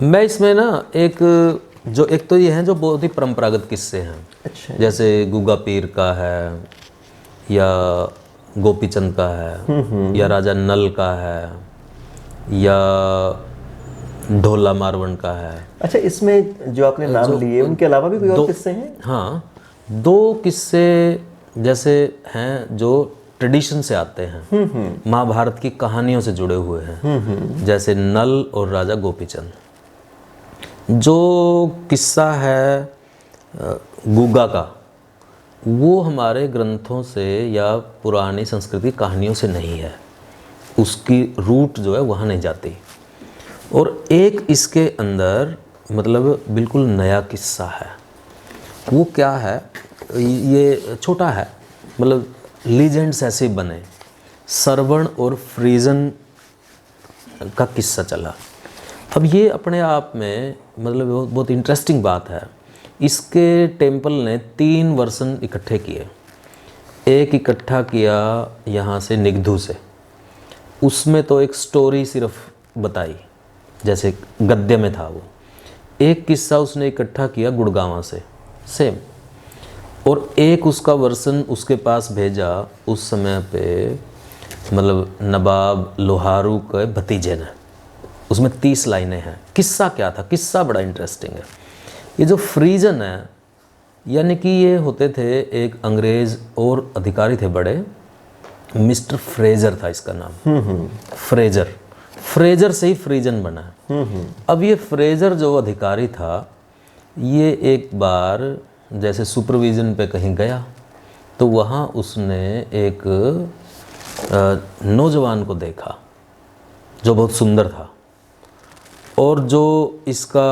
मैं इसमें ना एक तो ये हैं जो बहुत ही परंपरागत किस्से हैं। अच्छा। जैसे गुग्गा पीर का है, या गोपीचंद का है, या राजा नल का है, या ढोला मारवण का है। अच्छा, इसमें जो आपने नाम लिए उनके अलावा भी कोई और किस्से हैं? हाँ, दो किस्से जैसे हैं जो ट्रेडिशन से आते हैं, महाभारत की कहानियों से जुड़े हुए हैं। जैसे नल और राजा गोपीचंद। जो किस्सा है गुग्गा का, वो हमारे ग्रंथों से या पुरानी संस्कृति कहानियों से नहीं है, उसकी रूट जो है वहाँ नहीं जाती। और एक इसके अंदर मतलब बिल्कुल नया किस्सा है। वो क्या है, ये छोटा है, मतलब लीजेंड्स ऐसे ही बने। सरवण और फ्रीजन का किस्सा चला। अब ये अपने आप में मतलब बहुत इंटरेस्टिंग बात है। इसके टेम्पल ने 3 वर्जन इकट्ठे किए। एक इकट्ठा किया यहाँ से निगधू से, उसमें तो एक स्टोरी सिर्फ बताई, जैसे गद्य में था वो। एक किस्सा उसने इकट्ठा किया गुड़गांव से, सेम। और एक उसका वर्सन उसके पास भेजा उस समय पे, मतलब नवाब लोहारू के भतीजे ने। उसमें 30 लाइनें हैं। किस्सा क्या था? किस्सा बड़ा इंटरेस्टिंग है। ये जो फ्रीजन है, यानी कि ये होते थे एक अंग्रेज़ और अधिकारी थे बड़े, मिस्टर फ्रेजर था इसका नाम। फ्रेजर से ही फ्रीजन बना है। अब ये फ्रेजर जो अधिकारी था, ये एक बार जैसे सुपरविज़न पे कहीं गया, तो वहाँ उसने एक नौजवान को देखा जो बहुत सुंदर था। और जो इसका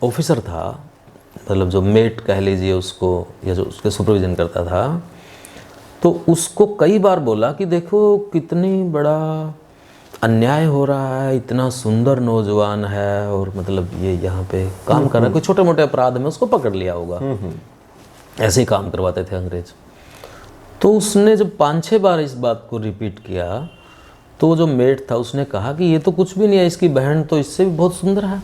ऑफिसर था, मतलब जो मेट कह लीजिए उसको, या जो उसके सुपरविज़न करता था, तो उसको कई बार बोला कि देखो कितनी बड़ा अन्याय हो रहा है, इतना सुंदर नौजवान है और मतलब ये यहाँ पे काम कर रहा है, कोई छोटे मोटे अपराध में उसको पकड़ लिया होगा। ऐसे ही काम करवाते थे अंग्रेज। तो उसने जब 5-6 बार इस बात को रिपीट किया, तो जो मेट था उसने कहा कि ये तो कुछ भी नहीं है, इसकी बहन तो इससे भी बहुत सुंदर है।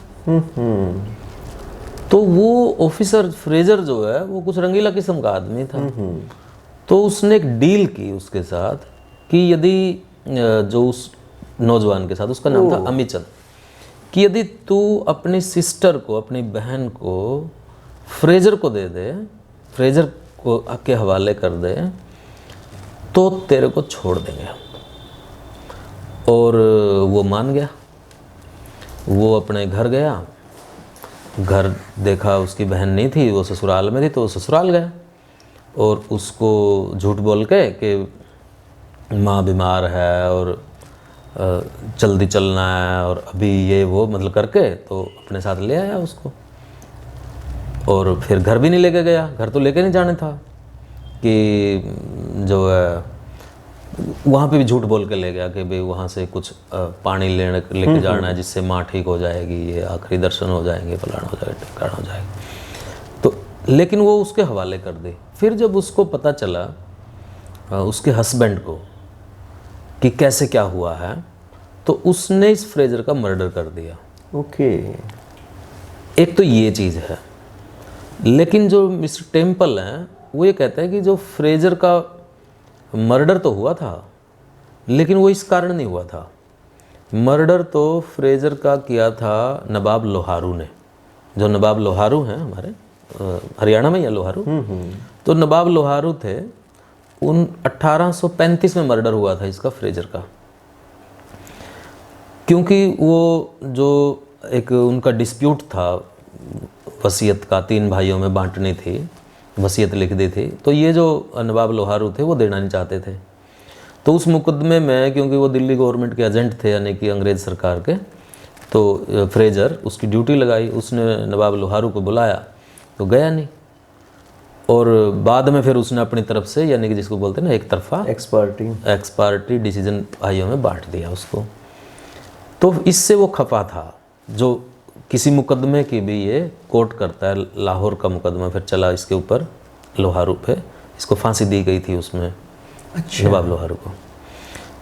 तो वो ऑफिसर फ्रेजर जो है वो कुछ रंगीला किस्म का आदमी था। तो उसने एक डील की उसके साथ कि यदि जो उस नौजवान के साथ, उसका नाम था अमीचंद, कि यदि तू अपनी सिस्टर को, अपनी बहन को फ्रेजर को दे दे, फ्रेजर को के हवाले कर दे, तो तेरे को छोड़ देंगे। और वो मान गया। वो अपने घर गया, घर देखा उसकी बहन नहीं थी, वो ससुराल में थी, तो वो ससुराल गया और उसको झूठ बोल के कि माँ बीमार है और जल्दी चलना है और अभी ये वो मतलब करके तो अपने साथ ले आया उसको। और फिर घर भी नहीं लेके गया, घर तो लेके नहीं जाने था कि जो है वहाँ पे भी झूठ बोल के ले गया कि भाई वहाँ से कुछ पानी लेके जाना है जिससे माँ ठीक हो जाएगी, ये आखिरी दर्शन हो जाएंगे, फलाना हो जाएगा, टिकाना हो जाएगा। तो लेकिन वो उसके हवाले कर दी। फिर जब उसको पता चला उसके हस्बैंड को कि कैसे क्या हुआ है, तो उसने इस फ्रेजर का मर्डर कर दिया। ओके। एक तो ये चीज़ है। लेकिन जो मिस्टर टेम्पल हैं वो ये कहते हैं कि जो फ्रेजर का मर्डर तो हुआ था, लेकिन वो इस कारण नहीं हुआ था। मर्डर तो फ्रेजर का किया था नवाब लोहारू ने। जो नवाब लोहारू हैं हमारे हरियाणा में, या लोहारू, तो नवाब लोहारू थे, उन 1835 में मर्डर हुआ था इसका, फ्रेजर का। क्योंकि वो जो एक उनका डिस्प्यूट था वसीयत का, 3 भाइयों में बांटनी थी, वसीयत लिख दी थी, तो ये जो नवाब लोहारू थे वो देना नहीं चाहते थे। तो उस मुकदमे में, क्योंकि वो दिल्ली गवर्नमेंट के एजेंट थे, यानी कि अंग्रेज़ सरकार के, तो फ्रेजर उसकी ड्यूटी लगाई, उसने नवाब लोहारू को बुलाया तो गया नहीं, और बाद में फिर उसने अपनी तरफ से, यानी कि जिसको बोलते हैं ना एक तरफा एक्सपार्टी डिसीजन भाइयों में बांट दिया उसको। तो इससे वो खफा था। जो किसी मुकदमे की भी ये कोर्ट करता है, लाहौर का मुकदमा फिर चला इसके ऊपर, लोहारू पे, इसको फांसी दी गई थी उसमें, नवाब लोहारू को।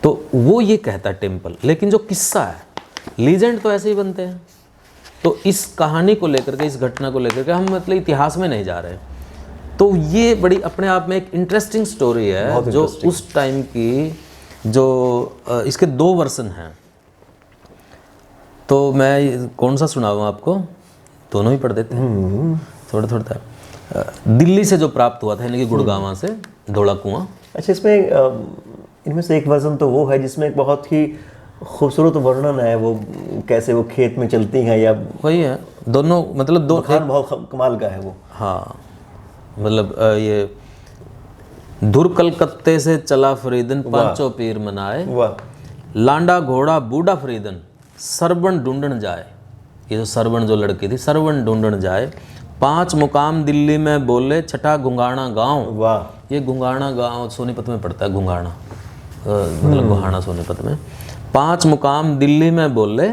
तो वो ये कहता है टेम्पल, लेकिन जो किस्सा है, लीजेंड तो ऐसे ही बनते हैं। तो इस कहानी को लेकर के, इस घटना को लेकर के हम मतलब इतिहास में नहीं जा रहे। तो ये बड़ी अपने आप में एक इंटरेस्टिंग स्टोरी है, जो उस टाइम की, जो इसके 2 वर्जन हैं। तो मैं कौन सा सुनाऊँ आपको? दोनों ही पढ़ देते हैं, थोड़ा थोड़ा। दिल्ली से जो प्राप्त हुआ था, यानी कि गुड़गांव से, धोला कुआं। अच्छा, इसमें इनमें से एक वर्जन तो वो है जिसमें एक बहुत ही खूबसूरत वर्णन है, वो कैसे वो खेत में चलती हैं, या वही है दोनों, मतलब दो बहुत कमाल का है वो। हाँ, मतलब ये धुर कलकत्ते से चला फरीदन, 5 पीर मनाए, लांडा घोड़ा बूढ़ा फरीदन, सरवण ढूंढन जाए। ये जो सरवण जो लड़की थी, सरवण ढूंढन जाए, 5 मुकाम दिल्ली में बोले, छठा घुंगाणा गांव। वाह। ये घुंगाणा गांव सोनीपत में पड़ता है, घुंगाणा मतलब गुहाना सोनीपत में। 5 मुकाम दिल्ली में बोले,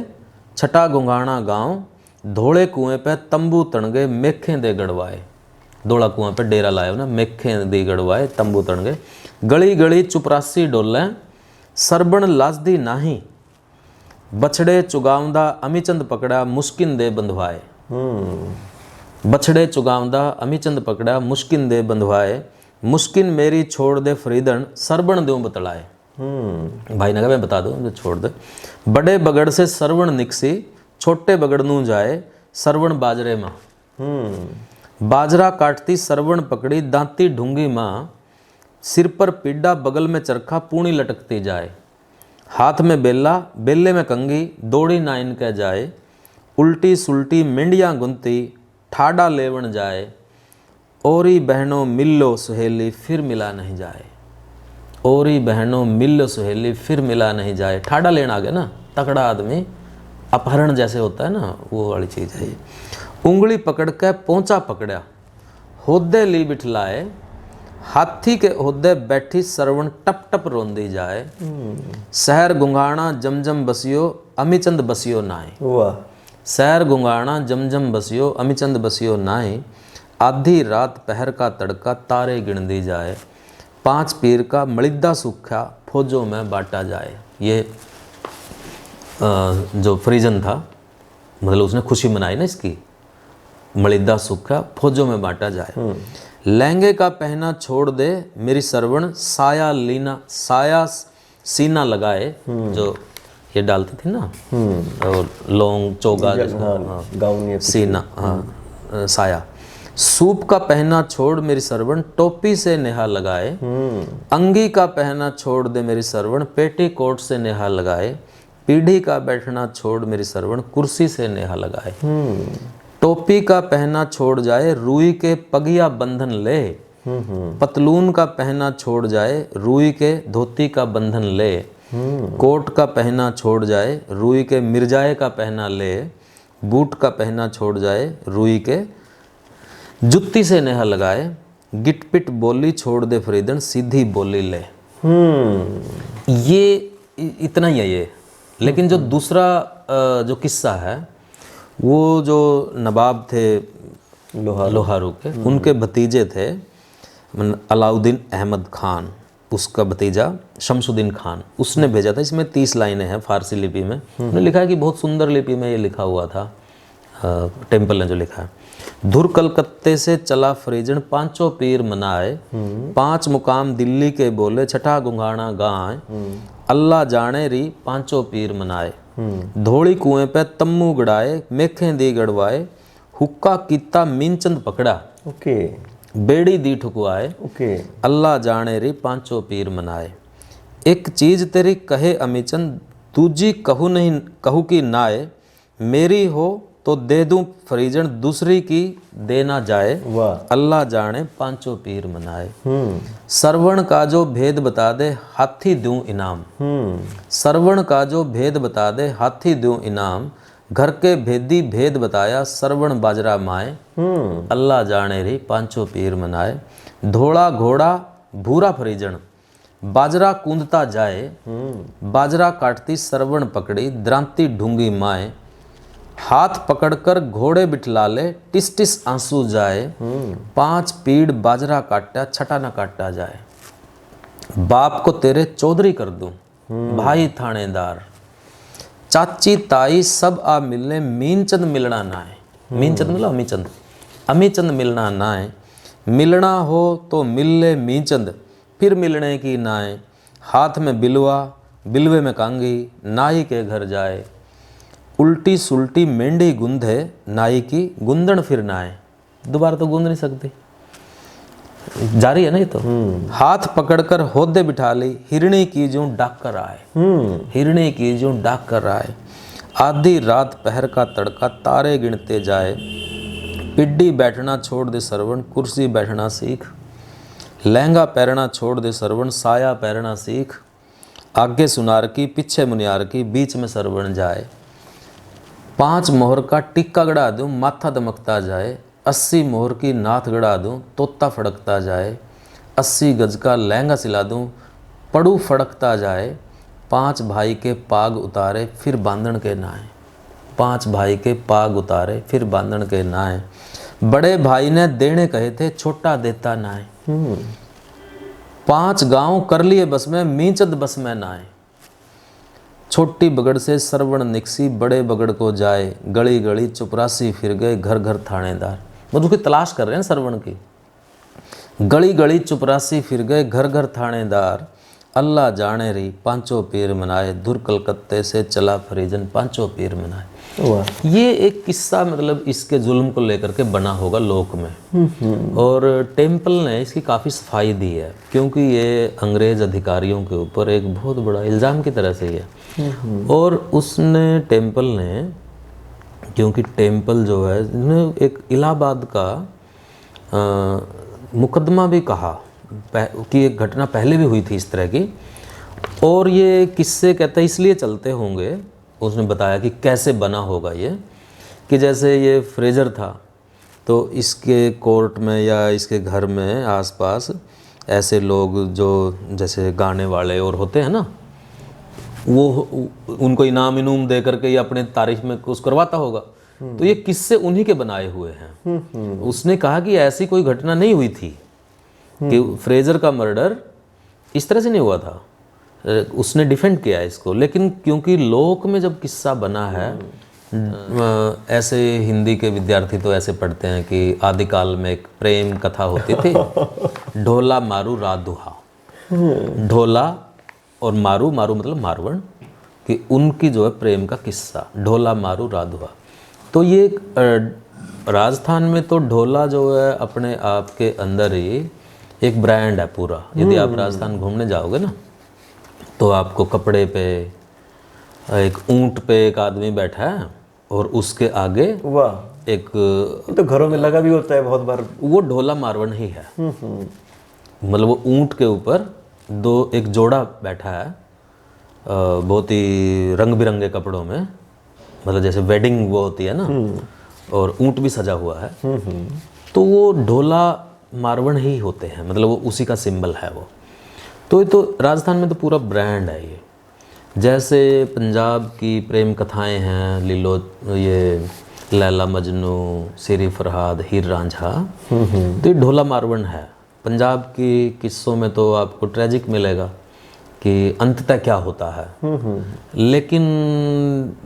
छठा घुंगाणा गांव, धोले कुएं पे तंबू तण गए, मेखें दे गड़वाए। धोला कुआं पे डेरा लाए ना, मेखें दे गड़वाए, तंबू तण गए। गली गली चुपरासी डोले, सरबण लाजदी नाही, बछड़े चुगावदा अमीचंद पकड़ा, मुश्किन दे बंधवाए। बछड़े चुगावदा अमीचंद पकड़ा, मुश्किन दे बंधवाए, मुश्किन मेरी छोड़ दे फरीदन, सरबण द्यों बतलाए। भाई ने कहा मैं बता दूं, छोड़ दे। बड़े बगड़ से सरवण निकसी, छोटे बगड़ नू जाए, सरवण बाजरे माँ। बाजरा काटती सरवण पकड़ी, दांती ढूंगी माँ, सिर पर पीड़ा बगल में चरखा, पूणी लटकती जाए। हाथ में बेला, बेले में कंगी, दौड़ी ना इनके जाए, उल्टी सुल्टी मिंडियाँ गुंती, ठाडा लेवण जाए। औरी बहनों मिलो सुहेली, फिर मिला नहीं जाए। औरी बहनों मिलो सुहेली, फिर मिला नहीं जाए। ठाडा लेना आ गया ना, तकड़ा आदमी, अपहरण जैसे होता है ना, वो वाली चीज़ है ये। उंगली पकड़ के पहुँचा पकड़ा, होदे ली बिठलाए, हाथी के होदे बैठी सरवण टप टप रोंदी जाए। शहर गुंगाणा जमजम बसियो, अमीचंद बसियो नाई। वाह। शहर गुंगाणा जमजम बसियो, अमीचंद बसियो नाई, आधी रात पहर का तड़का, तारे गिन दी जाए। 5 पीर का मलिद्दा सूखा, फौजों में बांटा जाए। ये जो फ्रीजन था, मतलब उसने खुशी मनाई ना इसकी, मलिद्दा सूखा फौजों में बांटा जाए। लहंगे का पहना छोड़ दे मेरी सरवण, साया लीना, साया सीना लगाए, जो ये डालती थी ना, और लौंग चोगा, गाउन, सीना, हाँ, साया। सूप का पहना छोड़ मेरी सरवण, टोपी से नेहा लगाए। अंगी का पहना छोड़ दे मेरी सरवण, पेटी कोट से नेहा लगाए। पीढ़ी का बैठना छोड़ मेरी सरवण, कुर्सी से नेहा लगाए। टोपी का पहना छोड़ जाए, रुई के पगिया बंधन ले। पतलून का पहना छोड़ जाए, रुई के धोती का बंधन ले। कोट का पहना छोड़ जाए, रुई के मिर्जाए का पहना ले। बूट का पहना छोड़ जाए, रुई के जुत्ती से नेहा लगाए। गिटपिट बोली छोड़ दे फरीदन, सीधी बोली ले। ये इतना ही है ये। लेकिन जो दूसरा जो किस्सा है, वो जो नवाब थे लोहारू के, उनके भतीजे थे अलाउद्दीन अहमद खान, उसका भतीजा शमसुद्दीन खान, उसने भेजा था। इसमें 30 लाइनें हैं फारसी लिपि में। उन्होंने लिखा है कि बहुत सुंदर लिपि में ये लिखा हुआ था, टेम्पल ने जो लिखा है। धुर कलकत्ते से चला फरीजन, 5 पीर मनाए। 5 मुकाम दिल्ली के बोले, छठा घुंगाणा गाय। अल्लाह जाने री 5 पीर मनाए। धोली कुएं पे तम्मू गड़ाए, मेखें दी गड़वाए, हुक्का कीता मीनचंद पकड़ा, ओके बेड़ी दी ठुकवाए, ओके अल्लाह जाने री पांचों पीर मनाए। एक चीज तेरी कहे अमीचंद, दूजी कहू नहीं कहू की नाए, मेरी हो तो दे दूं फरीजन, दूसरी की देना जाए, वाह अल्लाह जाने पांचों पीर मनाए। श्रवण का जो भेद बता दे, हाथी दूं इनाम। श्रवण का जो भेद बता दे, हाथी दूं इनाम, घर के भेदी भेद बताया, श्रवण बाजरा माए, अल्लाह जाने री पांचों पीर मनाए। धोड़ा घोड़ा भूरा फरीजन, बाजरा कूंदता जाए, बाजरा काटती श्रवण पकड़ी, द्रांति ढूंगी माए, हाथ पकड़कर घोड़े बिठला ले, टिस टिस आंसू जाए, पांच पीड़ बाजरा काटा, छठा न काटा जाए। बाप को तेरे चौधरी कर दूं, भाई थानेदार, चाची ताई सब आ मिलने, मीनचंद मिलना ना है। मीनचंद मतलब अमीचंद, अमीचंद मिलना ना है। मिलना हो तो मिल ले मीनचंद, फिर मिलने की नाए, हाथ में बिलवा बिलवे में कांगी, नाई के घर जाए, उल्टी सुल्टी मेंढी गुंधे, नाई की गुंदन फिर नाए। दोबारा तो गूंद नहीं सकती, जारी है ना ये तो। हाथ पकड़कर होदे बिठा ली, हिरणी की जो डाक कर आए, हिरणी की जो डाक कर आए, आधी रात पहर का तड़का, तारे गिनते जाए, पिड्डी बैठना छोड़ दे सरवण, कुर्सी बैठना सीख, लहंगा पहनना छोड़ दे सरवण, साया पहनना सीख, आगे सुनार की पीछे मुनियार की, बीच में सरवण जाए, पांच मोहर का टिक्का गड़ा दूं, माथा दमकता जाए, 80 मोहर की नाथ गड़ा दूं, तोता फड़कता जाए, 80 गज का लहंगा सिला दूं, पड़ू फड़कता जाए, पांच भाई के पाग उतारे, फिर बांधन के नाए, पांच भाई के पाग उतारे, फिर बांधन के नाए, बड़े भाई ने देने कहे थे, छोटा देता नाए, पांच गांव कर लिए बस में, मींचद बस में नाए, छोटी बगड़ से सरवण निकसी, बड़े बगड़ को जाए, गली गली चुपरासी फिर गए, घर घर थानेदार। वो उसकी तलाश कर रहे हैं सरवण की। गली गली चुपरासी फिर गए, घर घर थानेदार, अल्लाह जाने री पांचों पीर मनाए, दूर कलकत्ते से चला फरीजन, पांचों पीर मनाए। ये एक किस्सा मतलब इसके जुल्म को लेकर के बना होगा लोक में, और टेम्पल ने इसकी काफ़ी सफाई दी है, क्योंकि ये अंग्रेज अधिकारियों के ऊपर एक बहुत बड़ा इल्ज़ाम की तरह से ही है। और उसने टेम्पल ने, क्योंकि टेम्पल जो है एक इलाहाबाद का मुकदमा भी कहा कि एक घटना पहले भी हुई थी इस तरह की, और ये किस्से कहते इसलिए चलते होंगे, उसने बताया कि कैसे बना होगा ये, कि जैसे ये फ्रेजर था तो इसके कोर्ट में या इसके घर में आसपास ऐसे लोग जो जैसे गाने वाले और होते हैं ना, वो उनको इनाम इनूम दे करके या अपने तारीफ में कुछ करवाता होगा, तो ये किस्से उन्हीं के बनाए हुए हैं। उसने कहा कि ऐसी कोई घटना नहीं हुई थी कि फ्रेजर का मर्डर इस तरह से नहीं हुआ था, उसने डिफेंड किया इसको। लेकिन क्योंकि लोक में जब किस्सा बना है, ऐसे हिंदी के विद्यार्थी तो ऐसे पढ़ते हैं कि आदिकाल में एक प्रेम कथा होती थी, ढोला मारू रात दुहा, ढोला और मारू, मारू मतलब मारवण, कि उनकी जो है प्रेम का किस्सा, ढोला मारू रात दुहा। तो ये राजस्थान में तो ढोला जो है अपने आप के अंदर ही एक ब्रांड है पूरा। यदि आप राजस्थान घूमने जाओगे ना, तो आपको कपड़े पे एक ऊंट पे एक आदमी बैठा है और उसके आगे वाह, एक तो घरों में लगा भी होता है बहुत बार, वो ढोला मारवण ही है। मतलब वो ऊंट के ऊपर एक जोड़ा बैठा है, बहुत ही रंग बिरंगे कपड़ों में, मतलब जैसे वेडिंग वो होती है ना, और ऊंट भी सजा हुआ है, तो वो ढोला मारवण ही होते हैं, मतलब वो उसी का सिंबल है वो। तो ये तो राजस्थान में तो पूरा ब्रांड है ये। जैसे पंजाब की प्रेम कथाएं हैं, लीलो ये लैला मजनू, सिरी फरहाद, हीर रांझा, तो ये ढोला मारवण है। पंजाब की किस्सों में तो आपको ट्रेजिक मिलेगा कि अंततः क्या होता है, लेकिन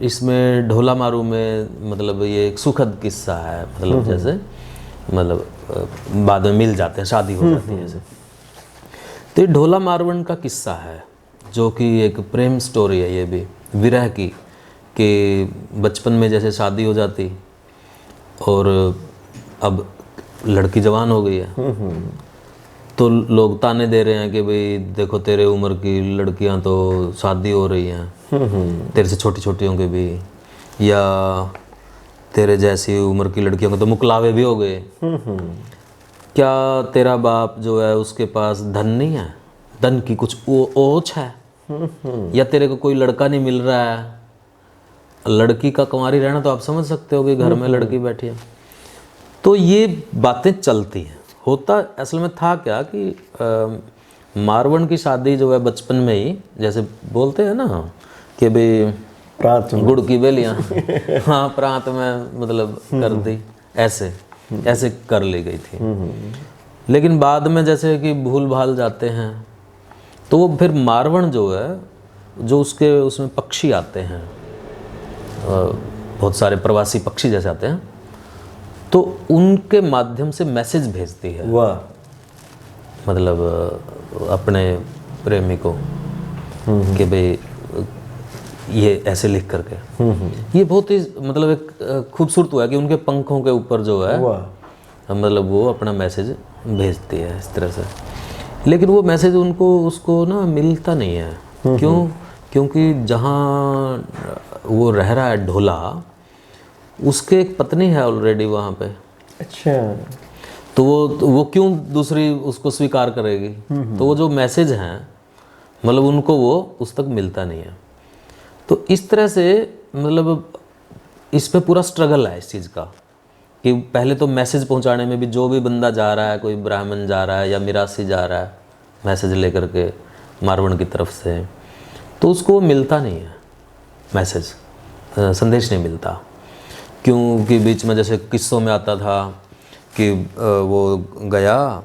इसमें ढोला मारू में मतलब ये एक सुखद किस्सा है, मतलब जैसे मतलब बाद में मिल जाते हैं, शादी हो जाती है ऐसे। तो ये ढोला मारवण का किस्सा है, जो कि एक प्रेम स्टोरी है, ये भी विरह की, कि बचपन में जैसे शादी हो जाती और अब लड़की जवान हो गई है, तो लोग ताने दे रहे हैं कि भाई देखो तेरे उम्र की लड़कियां तो शादी हो रही हैं, तेरे से छोटी छोटियों के भी, या तेरे जैसी उम्र की लड़कियों के तो मुकलावे भी हो गए। क्या तेरा बाप जो है उसके पास धन नहीं है, धन की कुछ ओछ है, या तेरे को कोई लड़का नहीं मिल रहा है? लड़की का कुंवारी रहना तो आप समझ सकते हो कि घर में लड़की बैठी है। तो ये बातें चलती हैं। होता असल में था क्या कि मारवण की शादी जो है बचपन में ही, जैसे बोलते हैं ना कि भाई प्रांत गुड़ की बेलियाँ हाँ प्रांत में मतलब कर दी, ऐसे ऐसे कर ली गई थी। लेकिन बाद में जैसे कि भूल भाल जाते हैं तो वो फिर मारवण जो है, जो उसके उसमें पक्षी आते हैं, बहुत सारे प्रवासी पक्षी जैसे आते हैं, तो उनके माध्यम से मैसेज भेजती है। वाह। मतलब अपने प्रेमी को कि भाई ये ऐसे लिख करके, ये बहुत ही मतलब एक खूबसूरत हुआ है कि उनके पंखों के ऊपर जो है मतलब वो अपना मैसेज भेजती है इस तरह से। लेकिन वो मैसेज उनको उसको ना मिलता नहीं है। क्यों? क्योंकि जहाँ वो रह रहा है ढोला, उसके एक पत्नी है ऑलरेडी वहाँ पे। अच्छा। तो वो क्यों दूसरी उसको स्वीकार करेगी? तो वो जो मैसेज हैं मतलब उनको वो उस तक मिलता नहीं है। तो इस तरह से मतलब इस पे पूरा स्ट्रगल है इस चीज़ का कि पहले तो मैसेज पहुंचाने में भी, जो भी बंदा जा रहा है, कोई ब्राह्मण जा रहा है या मिरासी जा रहा है मैसेज लेकर के मारवण की तरफ से, तो उसको मिलता नहीं है मैसेज, संदेश नहीं मिलता। क्योंकि बीच में जैसे किस्सों में आता था कि वो गया,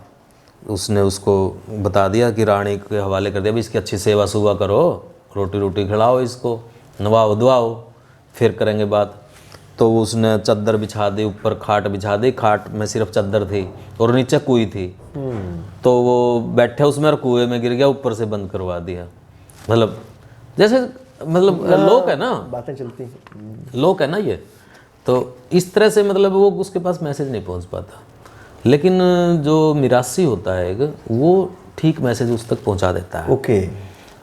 उसने उसको बता दिया कि रानी के हवाले कर दिया, भी इसकी अच्छी सेवा सुवा करो, रोटी रोटी खिलाओ, इसको नवाओ धुआओ, फिर करेंगे बात। तो उसने चद्दर बिछा दी, ऊपर खाट बिछा दी, खाट में सिर्फ चद्दर थी और नीचे कुएं थी। तो वो बैठे उसमें और कुएं में गिर गया, ऊपर से बंद करवा दिया। मतलब जैसे मतलब लोक है ना, बातें चलती हैं, लोक है ना ये। तो इस तरह से मतलब वो उसके पास मैसेज नहीं पहुंच पाता। लेकिन जो मिरासी होता है एक, वो ठीक मैसेज उस तक पहुंचा देता है। ओके।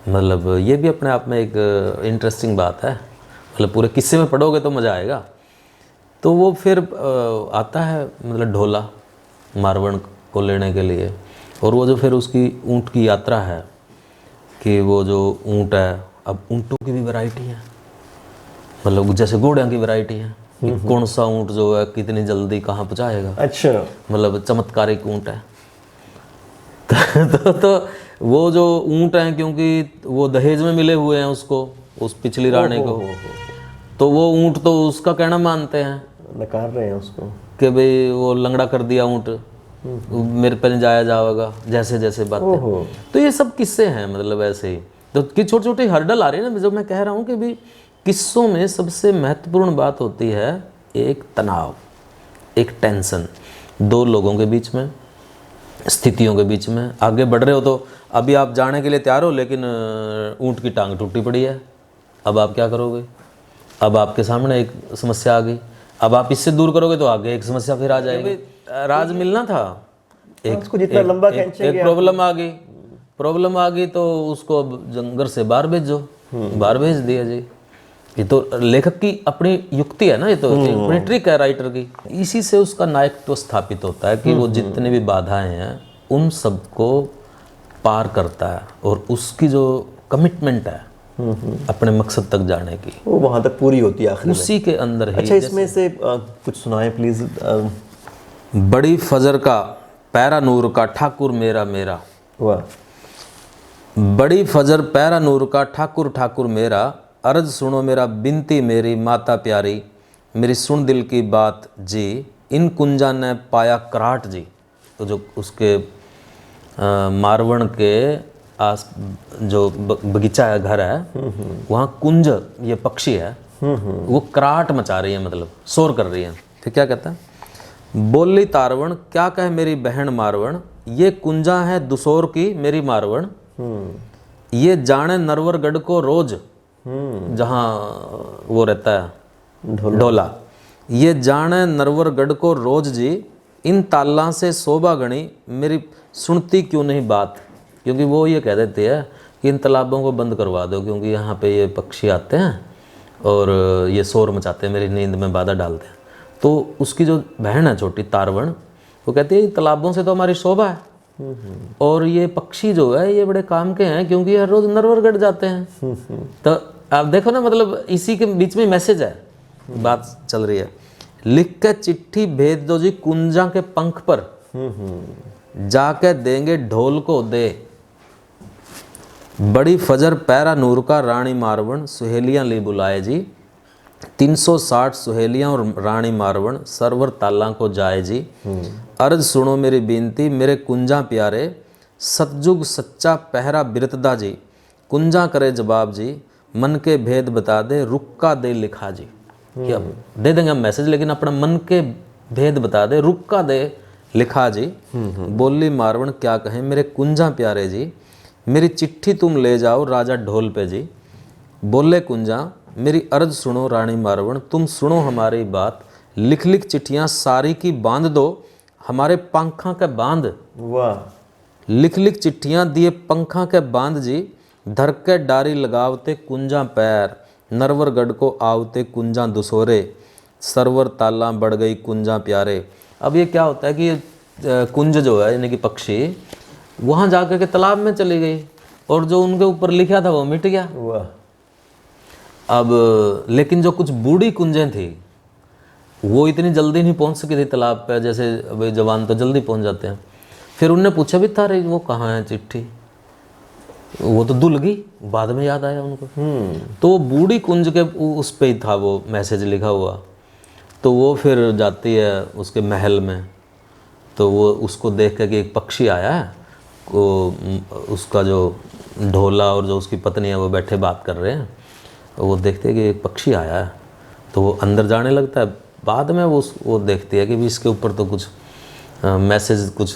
मतलब ये भी अपने आप में एक इंटरेस्टिंग बात है। मतलब पूरे किस्से में पढ़ोगे तो मज़ा आएगा। तो वो फिर आता है मतलब ढोला मारवण को लेने के लिए, और वो जो फिर उसकी ऊँट की यात्रा है कि वो जो ऊँट है, अब ऊँटों की भी वैरायटी है, मतलब जैसे घोड़ों की वैरायटी है कि कौन सा ऊँट जो है कितनी जल्दी कहाँ पहुँचाएगा। अच्छा। मतलब चमत्कारिक ऊँट है। तो वो जो ऊँट हैं, क्योंकि वो दहेज में मिले हुए हैं उसको, उस पिछली रानी को, तो वो ऊँट तो उसका कहना मानते हैं, नकार रहे हैं उसको कि भाई वो लंगड़ा कर दिया ऊँट, मेरे पे नहीं जाया जाएगा, जैसे जैसे बातें। तो ये सब किस्से हैं मतलब ऐसे ही। तो कि छोटी छोटी हर्डल आ रही है ना, जो मैं कह रहा हूँ कि भी किस्सों में सबसे महत्वपूर्ण बात होती है एक तनाव, एक टेंशन, दो लोगों के बीच में, स्थितियों के बीच में। आगे बढ़ रहे हो तो अभी आप जाने के लिए तैयार हो, लेकिन ऊँट की टांग टूटी पड़ी है, अब आप क्या करोगे? अब आपके सामने एक समस्या आ गई, अब आप इससे दूर करोगे तो आगे एक समस्या फिर आ जाएगी। राज मिलना था, उसको जितना लंबा खींचेंगे एक प्रॉब्लम आ गई, प्रॉब्लम आ गई तो उसको अब जंगल से बाहर भेजो, बाहर भेज दिया जी। ये तो लेखक की अपनी युक्ति है ना, ये तो अपनी ट्रिक है राइटर की। इसी से उसका नायकत्व स्थापित होता है कि वो जितने भी बाधाएं हैं उन सबको पार करता है, और उसकी जो कमिटमेंट है अपने मकसद तक जाने की, वो वहाँ तक पूरी होती है आखिर में। उसी के अंदर ही। अच्छा, इसमें से कुछ सुनाएं प्लीज। बड़ी फजर का पैरा नूर का ठाकुर मेरा मेरा, वाह। बड़ी फजर पैरा नूर का ठाकुर ठाकुर मेरा, अर्ज सुनो मेरा बिनती मेरी माता प्यारी, मेरी सुन दिल की बात जी, इन कुंजा ने पाया कराट जी। तो जो उसके मारवण के आस जो बगीचा है, घर है, वहाँ कुंज ये पक्षी है, वो कराट मचा रही है, मतलब शोर कर रही है। फिर क्या कहता है? बोली तारवण क्या कहे मेरी बहन मारवण, ये कुंजा है दुसोर की मेरी मारवण, ये जाने नरवरगढ़ को रोज, जहाँ वो रहता है ढोला। ये जाने नरवरगढ़ को रोज जी, इन ताला से शोभा गणी, मेरी सुनती क्यों नहीं बात। क्योंकि वो ये कह देते हैं कि इन तालाबों को बंद करवा दो, क्योंकि यहाँ पे ये पक्षी आते हैं और ये शोर मचाते हैं, मेरी नींद में बाधा डालते हैं। तो उसकी जो बहन है छोटी तारवण, वो कहती है तालाबों से तो हमारी शोभा है, और ये पक्षी जो है ये बड़े काम के हैं, क्योंकि हर रोज नरवरगढ़ जाते हैं। तो आप देखो ना, मतलब इसी के बीच में मैसेज है, बात चल रही है। लिख के चिट्ठी भेज दो जी कुंजा के पंख पर, जाके देंगे ढोल को दे। बड़ी फजर पैरा नूर का रानी मारवण, सुहेलियां ली बुलाए जी। 360 सुहेलियां और रानी मारवण, सरवर ताला को जाए जी। अर्ज सुनो मेरी बेनती मेरे कुंजा प्यारे, सतजुग सच्चा पहरा बिरतदा जी। कुंजा करे जवाब जी, मन के भेद बता दे, रुक्का दे लिखा जी। क्या दे देंगे हम मैसेज, लेकिन अपना मन के भेद बता दे, रुक्का दे लिखा जी। बोली मारवण क्या कहें मेरे कुंजा प्यारे जी, मेरी चिट्ठी तुम ले जाओ राजा ढोल पे जी। बोले कुंजा मेरी अर्ज सुनो रानी मारवण, तुम सुनो हमारी बात। लिख लिख चिट्ठियाँ सारी की बांध दो, हमारे पंखा के बांध। वाह। लिख लिख चिट्ठियाँ दिए पंखा के बांध जी। धर के डारी लगावते कुंजा पैर, नरवरगढ़ को आवते कुंजा दुसोरे। सरवर ताला बढ़ गई कुंजा प्यारे। अब ये क्या होता है कि ये कुंज जो है यानी कि पक्षी वहाँ जाकर के तालाब में चली गई, और जो उनके ऊपर लिखा था वो मिट गया। वाह। अब लेकिन जो कुछ बूढ़ी कुंजें थी वो इतनी जल्दी नहीं पहुंच सकी थी तालाब पे, जैसे अभी जवान तो जल्दी पहुंच जाते हैं। फिर उनने पूछा भी था, रे वो कहाँ है चिट्ठी, वो तो धुल गई, बाद में याद आया उनको। तो वो बूढ़ी कुंज के उस पे ही था वो मैसेज लिखा हुआ। तो वो फिर जाती है उसके महल में, तो वो उसको देख के कि एक पक्षी आया है, को उसका जो ढोला और जो उसकी पत्नी है वो बैठे बात कर रहे हैं। तो वो देखते हैं कि एक पक्षी आया है, तो वो अंदर जाने लगता है। बाद में वो देखती है कि भी इसके ऊपर तो कुछ मैसेज, कुछ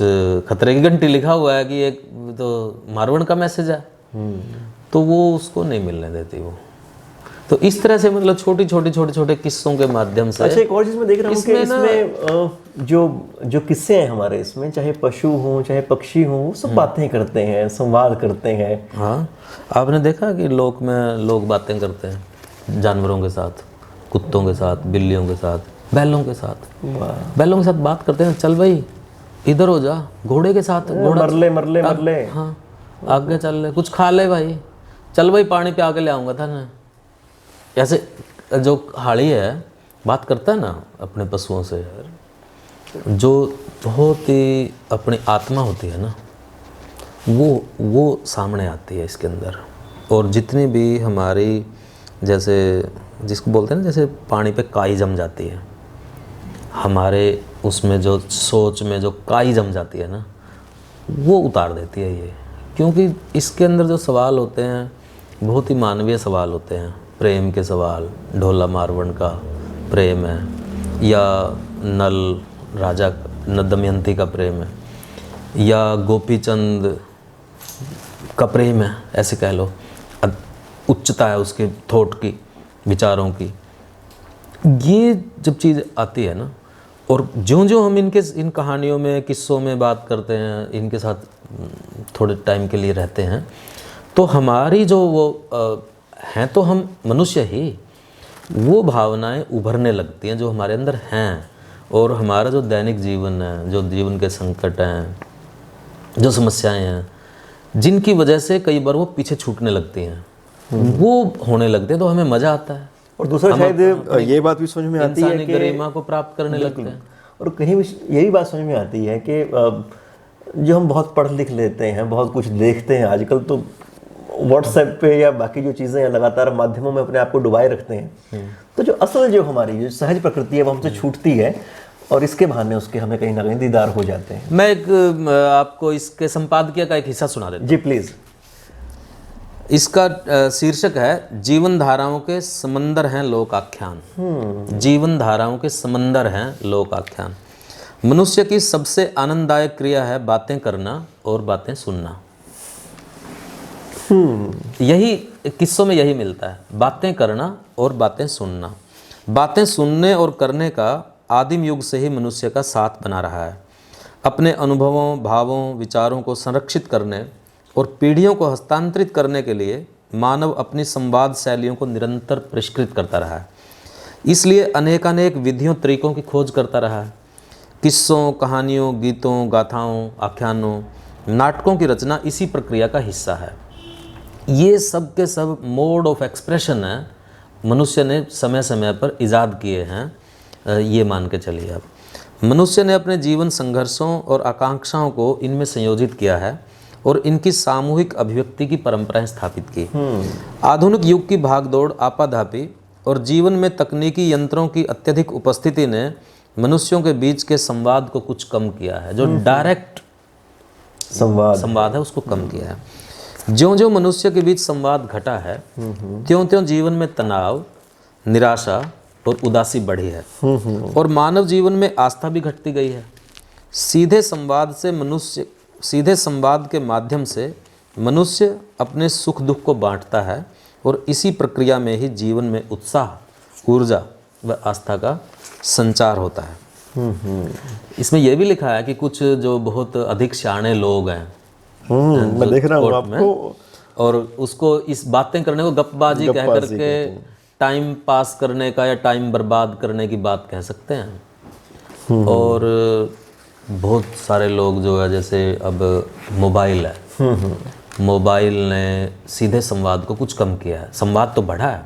खतरे की घंटी लिखा हुआ है कि एक तो मारवण का मैसेज है। तो वो उसको नहीं मिलने देती वो। तो इस तरह से मतलब छोटे किस्सों के माध्यम से। अच्छा, एक और चीज मैं देख रहा हूँ कि इसमें जो किस्से हैं हमारे, इसमें चाहे पशु हों चाहे पक्षी हों, वो सब बातें करते हैं, संवाद करते हैं। हाँ, आपने देखा कि लोक में लोग बातें करते हैं जानवरों के साथ, कुत्तों के साथ, बिल्लियों के साथ, बैलों के साथ। बैलों के साथ बात करते हैं, चल भाई इधर हो जा, घोड़े के साथ घोड़ा मरले। हाँ, आगे चल ले, कुछ खा ले भाई, चल भाई पानी पे आके ले आऊँगा था ना। ऐसे जो हाड़ी है बात करता है ना अपने पशुओं से यार, जो बहुत ही अपनी आत्मा होती है ना, वो सामने आती है इसके अंदर। और जितनी भी हमारी, जैसे जिसको बोलते हैं ना, जैसे पानी पे काई जम जाती है, हमारे उसमें जो सोच में जो काई जम जाती है ना, वो उतार देती है ये। क्योंकि इसके अंदर जो सवाल होते हैं बहुत ही मानवीय सवाल होते हैं, प्रेम के सवाल। ढोला मारवण का प्रेम है, या नल राजा दमयंती का प्रेम है, या गोपीचंद का प्रेम है, ऐसे कह लो। उच्चता है उसके थॉट की, विचारों की। ये जब चीज़ आती है ना, और ज्यों-ज्यों हम इन कहानियों में, किस्सों में बात करते हैं, इनके साथ थोड़े टाइम के लिए रहते हैं, तो हमारी जो वो हैं तो हम मनुष्य ही, वो भावनाएं उभरने लगती हैं जो हमारे अंदर हैं। और हमारा जो दैनिक जीवन है, जो जीवन के संकट हैं, जो समस्याएं हैं, जिनकी वजह से कई बार वो पीछे छूटने लगती हैं, वो होने लगते हैं, तो हमें मज़ा आता है। और दूसरा शायद ये बात भी समझ में आती है कि गरिमा को प्राप्त करने लगते हैं। और कहीं भी यही बात समझ में आती है कि जो हम बहुत पढ़ लिख लेते हैं, बहुत कुछ देखते हैं आजकल, तो व्हाट्सएप पे या बाकी जो चीज़ें हैं लगातार माध्यमों में अपने आप को डुबाए रखते हैं, तो जो असल जो हमारी जो सहज प्रकृति है वो हमसे छूटती है, और इसके बहाने उसके हमें कहीं ना कहीं दीदार हो जाते हैं। मैं एक आपको इसके संपादकीय का एक हिस्सा सुना देता हूँ। जी प्लीज़। इसका शीर्षक है जीवन धाराओं के समंदर हैं लोक आख्यान। जीवन धाराओं के समंदर हैं लोक आख्यान। मनुष्य की सबसे आनंददायक क्रिया है बातें करना और बातें सुनना। यही किस्सों में यही मिलता है, बातें करना और बातें सुनना। बातें सुनने और करने का आदिम युग से ही मनुष्य का साथ बना रहा है। अपने अनुभवों, भावों, विचारों को संरक्षित करने और पीढ़ियों को हस्तांतरित करने के लिए मानव अपनी संवाद शैलियों को निरंतर परिष्कृत करता रहा है। इसलिए अनेकानेक विधियों, तरीकों की खोज करता रहा है। किस्सों, कहानियों, गीतों, गाथाओं, आख्यानों, नाटकों की रचना इसी प्रक्रिया का हिस्सा है। ये सब के सब मोड ऑफ एक्सप्रेशन है, मनुष्य ने समय समय पर इजाद किए हैं। ये मान के चलिए, अब मनुष्य ने अपने जीवन संघर्षों और आकांक्षाओं को इनमें संयोजित किया है और इनकी सामूहिक अभिव्यक्ति की परंपराएं स्थापित की। आधुनिक युग की भागदौड़, आपाधापी और जीवन में तकनीकी यंत्रों की अत्यधिक उपस्थिति ने मनुष्यों के बीच के संवाद को कुछ कम किया है। जो डायरेक्ट संवाद है उसको कम किया है। ज्यों-ज्यों मनुष्य के बीच संवाद घटा है, त्यों-त्यों जीवन में तनाव, निराशा और उदासी बढ़ी है और मानव जीवन में आस्था भी घटती गई है। सीधे संवाद के माध्यम से मनुष्य अपने सुख दुख को बांटता है और इसी प्रक्रिया में ही जीवन में उत्साह, ऊर्जा व आस्था का संचार होता है। इसमें यह भी लिखा है कि कुछ जो बहुत अधिक शाणे लोग हैं, मैं देख रहा हूँ आपको, और उसको इस बातें करने को गपबाजी कह करके टाइम पास करने का या टाइम बर्बाद करने की बात कह सकते हैं। और बहुत सारे लोग जो है, जैसे अब मोबाइल है, मोबाइल ने सीधे संवाद को कुछ कम किया है, संवाद तो बढ़ा है।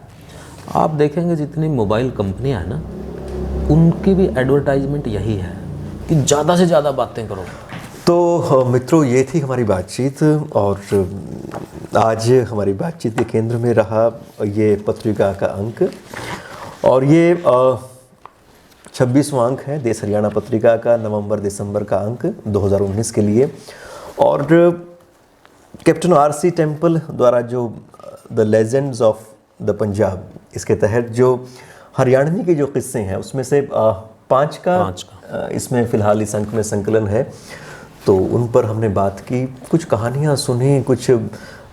आप देखेंगे जितनी मोबाइल कंपनियां हैं ना, उनकी भी एडवर्टाइजमेंट यही है कि ज़्यादा से ज़्यादा बातें करो। तो मित्रों, ये थी हमारी बातचीत और आज हमारी बातचीत के केंद्र में रहा ये पत्रिका का अंक, और ये 26वां अंक है देश हरियाणा पत्रिका का, नवंबर-दिसंबर का अंक 2019 के लिए। और कैप्टन आर.सी. टेम्पल द्वारा जो the legends of the Punjab, इसके तहत जो हरियाणवी के जो किस्से हैं उसमें से 5 का इसमें फ़िलहाल इस अंक में संकलन है। तो उन पर हमने बात की, कुछ कहानियाँ सुनी, कुछ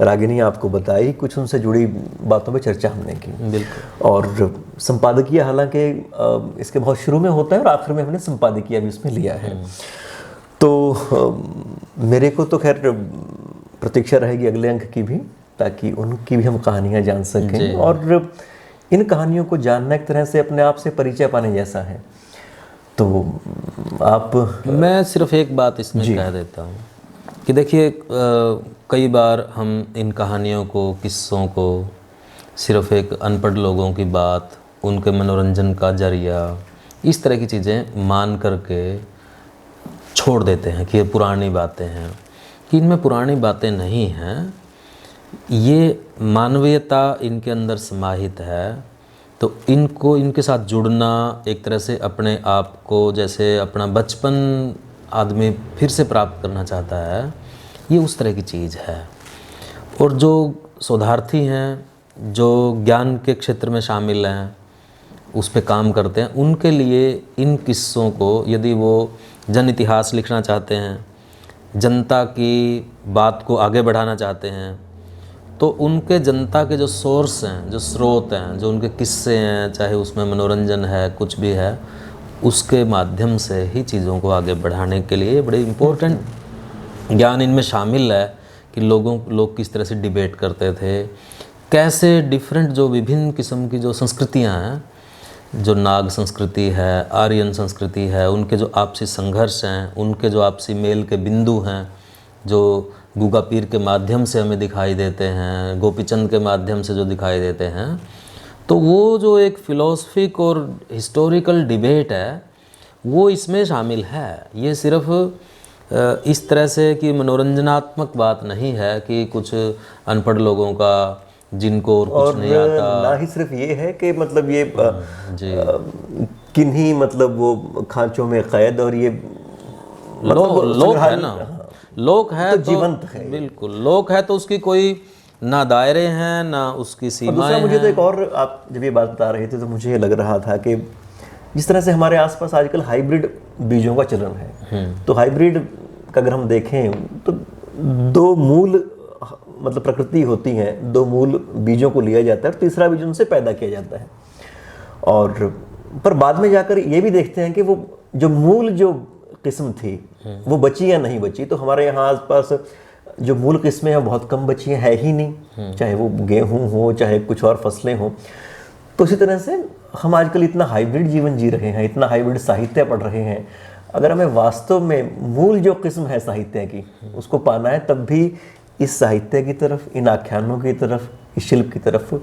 रागिनी आपको बताई, कुछ उनसे जुड़ी बातों पे चर्चा हमने की। बिल्कुल। और संपादकीय हालांकि इसके बहुत शुरू में होता है और आखिर में हमने संपादकीय भी उसमें लिया है। तो मेरे को तो खैर प्रतीक्षा रहेगी अगले अंक की भी, ताकि उनकी भी हम कहानियाँ जान सकें। और इन कहानियों को जानना एक तरह से अपने आप से परिचय पाने जैसा है। तो आप, मैं सिर्फ एक बात इसमें कह देता हूँ कि देखिए, कई बार हम इन कहानियों को, किस्सों को सिर्फ एक अनपढ़ लोगों की बात, उनके मनोरंजन का जरिया, इस तरह की चीज़ें मान करके छोड़ देते हैं कि ये पुरानी बातें हैं, कि इनमें पुरानी बातें नहीं हैं। ये मानवीयता इनके अंदर समाहित है। तो इनको, इनके साथ जुड़ना, एक तरह से अपने आप को, जैसे अपना बचपन आदमी फिर से प्राप्त करना चाहता है, ये उस तरह की चीज़ है। और जो शोधार्थी हैं, जो ज्ञान के क्षेत्र में शामिल हैं, उस पे काम करते हैं, उनके लिए इन किस्सों को, यदि वो जन इतिहास लिखना चाहते हैं, जनता की बात को आगे बढ़ाना चाहते हैं, तो उनके जनता के जो सोर्स हैं, जो स्रोत हैं, जो उनके किस्से हैं, चाहे उसमें मनोरंजन है, कुछ भी है, उसके माध्यम से ही चीज़ों को आगे बढ़ाने के लिए बड़े इम्पोर्टेंट ज्ञान इनमें शामिल है कि लोग किस तरह से डिबेट करते थे, कैसे डिफरेंट जो विभिन्न किस्म की जो संस्कृतियां हैं, जो नाग संस्कृति है, आर्यन संस्कृति है, उनके जो आपसी संघर्ष हैं, उनके जो आपसी मेल के बिंदु हैं, जो गूगा पीर के माध्यम से हमें दिखाई देते हैं, गोपीचंद के माध्यम से जो दिखाई देते हैं, तो वो जो एक फ़िलोसफिक और हिस्टोरिकल डिबेट है वो इसमें शामिल है। ये सिर्फ इस तरह से कि मनोरंजनात्मक बात नहीं है कि कुछ अनपढ़ लोगों का, जिनको और कुछ नहीं आता, ना ही सिर्फ ये है कि मतलब ये किन्हीं मतलब वो खांचों में कैद, और ये लोक है ना, लोक है तो जीवंत है। बिल्कुल, लोक है तो उसकी कोई ना दायरे हैं ना उसकी सीमाएं हैं। मुझे तो एक और, आप जब ये बात बता रहे थे तो मुझे ये लग रहा था कि जिस तरह से हमारे आसपास आजकल हाइब्रिड बीजों का चलन है, तो हाइब्रिड का अगर हम देखें तो 2 मूल मतलब प्रकृति होती हैं, दो मूल बीजों को लिया जाता है और तीसरा बीज उनसे पैदा किया जाता है। और पर बाद में जाकर ये भी देखते हैं कि वो जो मूल जो किस्म थी वो बची या नहीं बची। तो हमारे यहाँ आसपास जो मूल किस्में हैं बहुत कम बची हैं, है ही नहीं, चाहे वो गेहूँ हो चाहे कुछ और फसलें हों। तो इसी तरह से हम आजकल इतना हाइब्रिड जीवन जी रहे हैं, इतना हाइब्रिड साहित्य पढ़ रहे हैं। अगर हमें वास्तव में मूल जो किस्म है साहित्य की उसको पाना है, तब भी इस साहित्य की तरफ, इन आख्यानों की तरफ, इस शिल्प की तरफ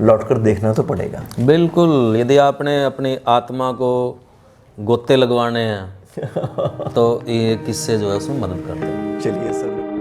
लौटकर देखना तो पड़ेगा। बिल्कुल, यदि आपने अपनी आत्मा को गोते लगवाने हैं तो ये किस्से जो है उसमें मदद करते हैं। चलिए सर।